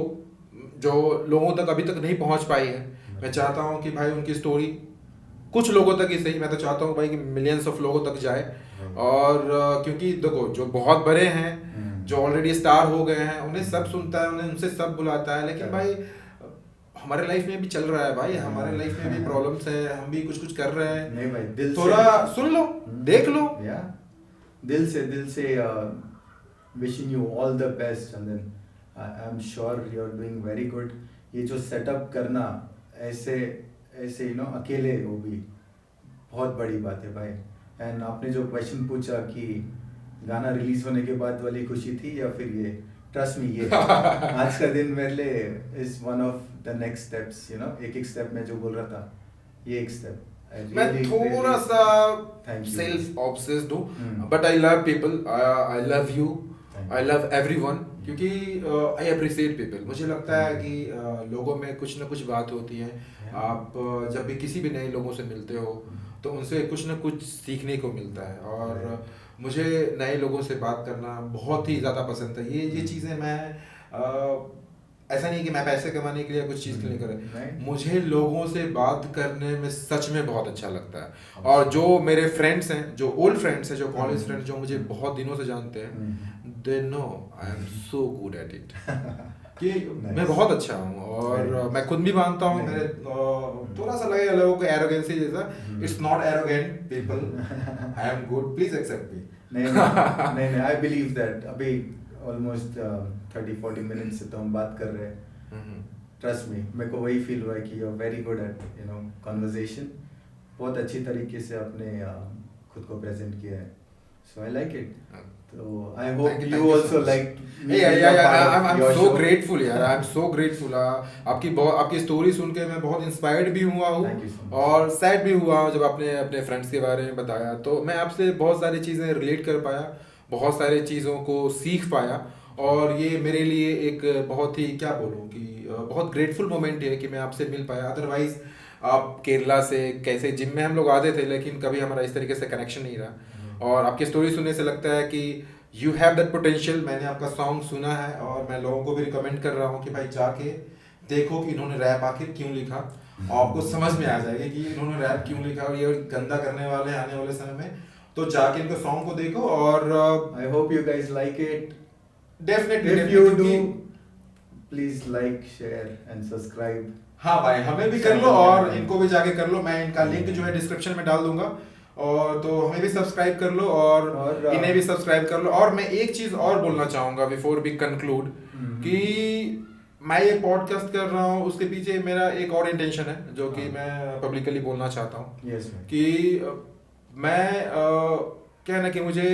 जो लोगों तक अभी तक नहीं पहुँच पाई है, मैं चाहता हूँ कि भाई उनकी स्टोरी कुछ लोगों तक ही सही, मैं तो चाहता हूँ भाई कि मिलियंस ऑफ लोगों तक जाए। और क्योंकि देखो जो बहुत बड़े हैं, जो ऑलरेडी स्टार हो गए हैं, उन्हें सब सुनता है, उन्हें उनसे सब बुलाता है, लेकिन भाई हमारे लाइफ में भी चल रहा है भाई, हमारे लाइफ में भी प्रॉब्लम्स है, हम भी कुछ कुछ कर रहे हैं। नहीं भाई, दिल थोड़ा सुन लो, देख लो। दिल से wishing you all the best Chandan. I am sure you are doing very good. ये जो सेटअप करना ऐसे यू नो अकेले, वो भी बहुत बड़ी बात है भाई। एंड आपने जो क्वेश्चन पूछा कि गाना रिलीज होने के बाद वाली खुशी थी या फिर ये, ट्रस्ट मी, ये आज का दिन मेरे लिए is one of the next steps, you know. एक स्टेप में जो बोल रहा था, ये एक स्टेप मैं थोड़ा सा सेल्फ ऑब्सेस्ड हूँ, but I love people, I love you, I love everyone, क्योंकि आई अप्रिशिएट पीपल। मुझे लगता है कि लोगों में कुछ ना कुछ बात होती है। आप जब भी किसी भी नए लोगों से मिलते हो तो उनसे कुछ ना कुछ सीखने को मिलता है, और मुझे नए लोगों से बात करना बहुत ही ज़्यादा पसंद है। ये चीज़ें मैं ऐसा नहीं कि मैं पैसे कमाने के लिए कुछ चीज़ के लिए करें, मुझे लोगों से बात करने में सच में बहुत अच्छा लगता है। और जो मेरे फ्रेंड्स हैं, जो ओल्ड फ्रेंड्स हैं, जो कॉलेज फ्रेंड्स, जो मुझे बहुत दिनों से जानते हैं, they know I am so good at it, कि मैं बहुत अच्छा हूँ। और मैं खुद भी मानता हूँ, मेरे थोड़ा सा लगेगा लोगों को एरोगेंसी जैसा, it's not arrogant people, I am good, please accept me. नहीं, आई बिलीव दैट। अभी ऑलमोस्ट 30-40 मिनट्स से तो हम बात कर रहे हैं। ट्रस्ट मी, मेरे को वही फील हुआ है कि you are very good at, you know, conversation. बहुत अच्छी तरीके से आपने खुद को प्रेजेंट किया है, so I like it. So I hope you also like me. I'm so grateful यार, I'm so grateful। आपकी स्टोरी सुन के मैं बहुत इंस्पायर्ड भी हुआ हूँ और सैड भी हुआ हूँ। जब आपने अपने फ्रेंड्स के बारे में बताया तो मैं आपसे बहुत सारी चीज़ें रिलेट कर पाया, बहुत सारी चीज़ों को सीख पाया, और ये मेरे लिए एक बहुत ही, क्या बोलूँ कि बहुत ग्रेटफुल मोमेंट है कि मैं आपसे मिल पाया। अदरवाइज आप केरला से कैसे जिम में हम लोग आते थे, लेकिन कभी हमारा इस तरीके से कनेक्शन नहीं रहा। और आपकी स्टोरी सुनने से लगता है कि यू हैव दैट पोटेंशियल। मैंने आपका सॉन्ग सुना है और मैं लोगों को भी रिकमेंड कर रहा हूँ कि भाई जाके देखो कि इन्होंने रैप आखिर क्यों लिखा, आपको समझ में आ जाएगा कि इन्होंने रैप क्यों लिखा और ये गंदा करने वाले हैं आने वाले समय में। तो जाके इनके सॉन्ग को देखो, और I hope you guys like it. Definitely if you do, please like, share and subscribe. हाँ भाई, हमें भी कर लो और इनको भी जाके कर लो। मैं इनका लिंक जो है डिस्क्रिप्शन में डाल दूंगा, और तो हमें भी सब्सक्राइब कर लो और इन्हें भी सब्सक्राइब कर लो। और मैं एक चीज और बोलना चाहूंगा बिफोर वी कंक्लूड, कि मैं ये पॉडकास्ट कर रहा हूँ, उसके पीछे मेरा एक और इंटेंशन है जो कि मैं पब्लिकली बोलना चाहता हूँ। कि मैं क्या है ना कि मुझे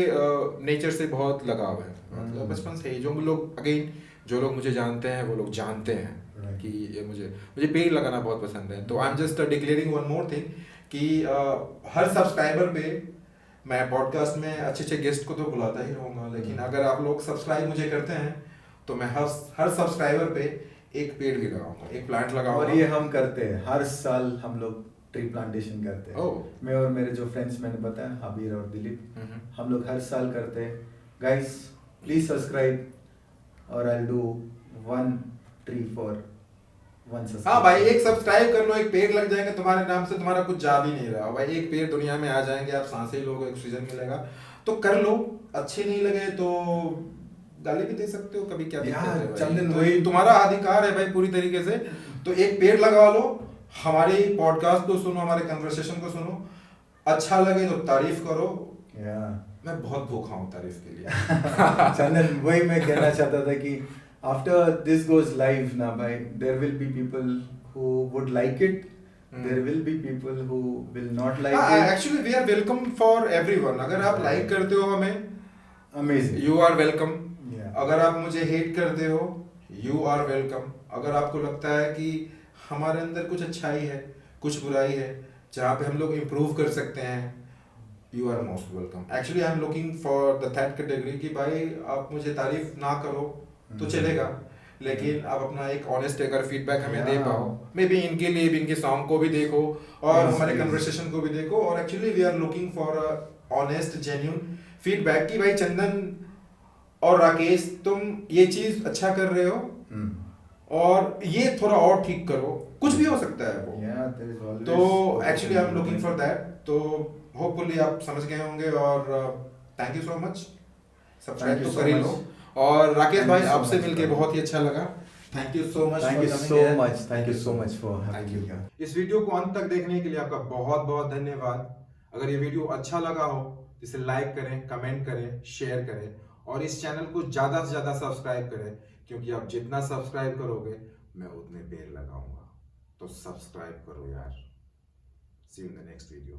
नेचर से बहुत लगाव है, मतलब बचपन से ही। जो लोग अगेन जो लोग मुझे जानते हैं वो लोग जानते हैं कि ये मुझे पेड़ लगाना बहुत पसंद है। तो I am just declaring one more thing कि हर सब्सक्राइबर पे मैं पॉडकास्ट में अच्छे गेस्ट को तो बुलाता ही रहूँगा, लेकिन अगर आप लोग सब्सक्राइब मुझे करते हैं तो मैं हर सब्सक्राइबर पे एक पेड़ भी लगाऊंगा, एक प्लांट लगाऊंगा। और ये हम करते हैं हर साल, हम लोग ट्री प्लांटेशन करते हैं। मैं और मेरे जो फ्रेंड्स, मैंने बताया हाबिर और दिलीप, हम लोग हर साल करते हैं। गाइस प्लीज सब्सक्राइब, और I do 1 tree for 1 subscribe। हाँ भाई, एक सब्सक्राइब कर लो, एक पेड़ लग जाएंगे तुम्हारे नाम से, तुम्हारा कुछ जा भी नहीं रहा भाई। एक पेड़ दुनिया में आ जाएंगे, आप सांसें ही लोगे, ऑक्सीजन मिलेगा, तो कर लो। अच्छे नहीं लगे तो गाली भी दे सकते हो कभी, क्या दिक्कत है चंदन, वही तुम्हारा अधिकार है भाई पूरी तरीके से। तो एक पेड़ लगा लो, हमारे पॉडकास्ट को सुनो, हमारे कन्वर्सेशन को सुनो, अच्छा लगे तो तारीफ करो। मैं बहुत भूखा हूँ तारीफ के लिए। चंदन, वही मैं कहना चाहता था कि after this goes live ना भाई, there will be people who would like it, there will be people who will not like it। Actually we are welcome for everyone। अगर आप like करते हो हमें, amazing, you are welcome। अगर आप मुझे hate करते हो, you are welcome। अगर आपको लगता है कि हमारे अंदर कुछ अच्छाई है, कुछ बुराई है, जहाँ पे हम लोग improve कर सकते हैं, you are most welcome। Actually I am looking for the third category कि भाई आप मुझे तारीफ ना करो तो चलेगा, लेकिन आप अपना एक ऑनेस्ट अगर फीडबैक हमें दे पाओ, मे बी इनके लिए भी, इनके सॉन्ग को भी देखो और हमारे कन्वर्सेशन को भी देखो। और actually we are looking for honest genuine feedback कि भाई चंदन और राकेश, तुम ये चीज अच्छा कर रहे हो और ये थोड़ा और ठीक करो, कुछ भी हो सकता है वो। Yeah, there is always तो actually I am looking opportunity. For that, तो होपफुली आप समझ गए होंगे, और thank you so much. Subscribe Thank you तो so कर ही much. लो। और राकेश Thank भाई you so आपसे much, मिलके brother. बहुत ही अच्छा लगा। Thank you so much. Thank you so much. Thank you so much for having thank me you. here. इस वीडियो को अंत तक देखने के लिए आपका बहुत बहुत धन्यवाद। अगर ये वीडियो अच्छा लगा हो तो इसे लाइक करें, कमेंट करें, शेयर करें, और इस चैनल को ज़्यादा से ज़्यादा सब्सक्राइब करें, क्योंकि आप जितना सब्सक्राइब करोगे मैं उतने पेड़ लगाऊंगा। तो सब्सक्राइब करो यार। See you in the next video.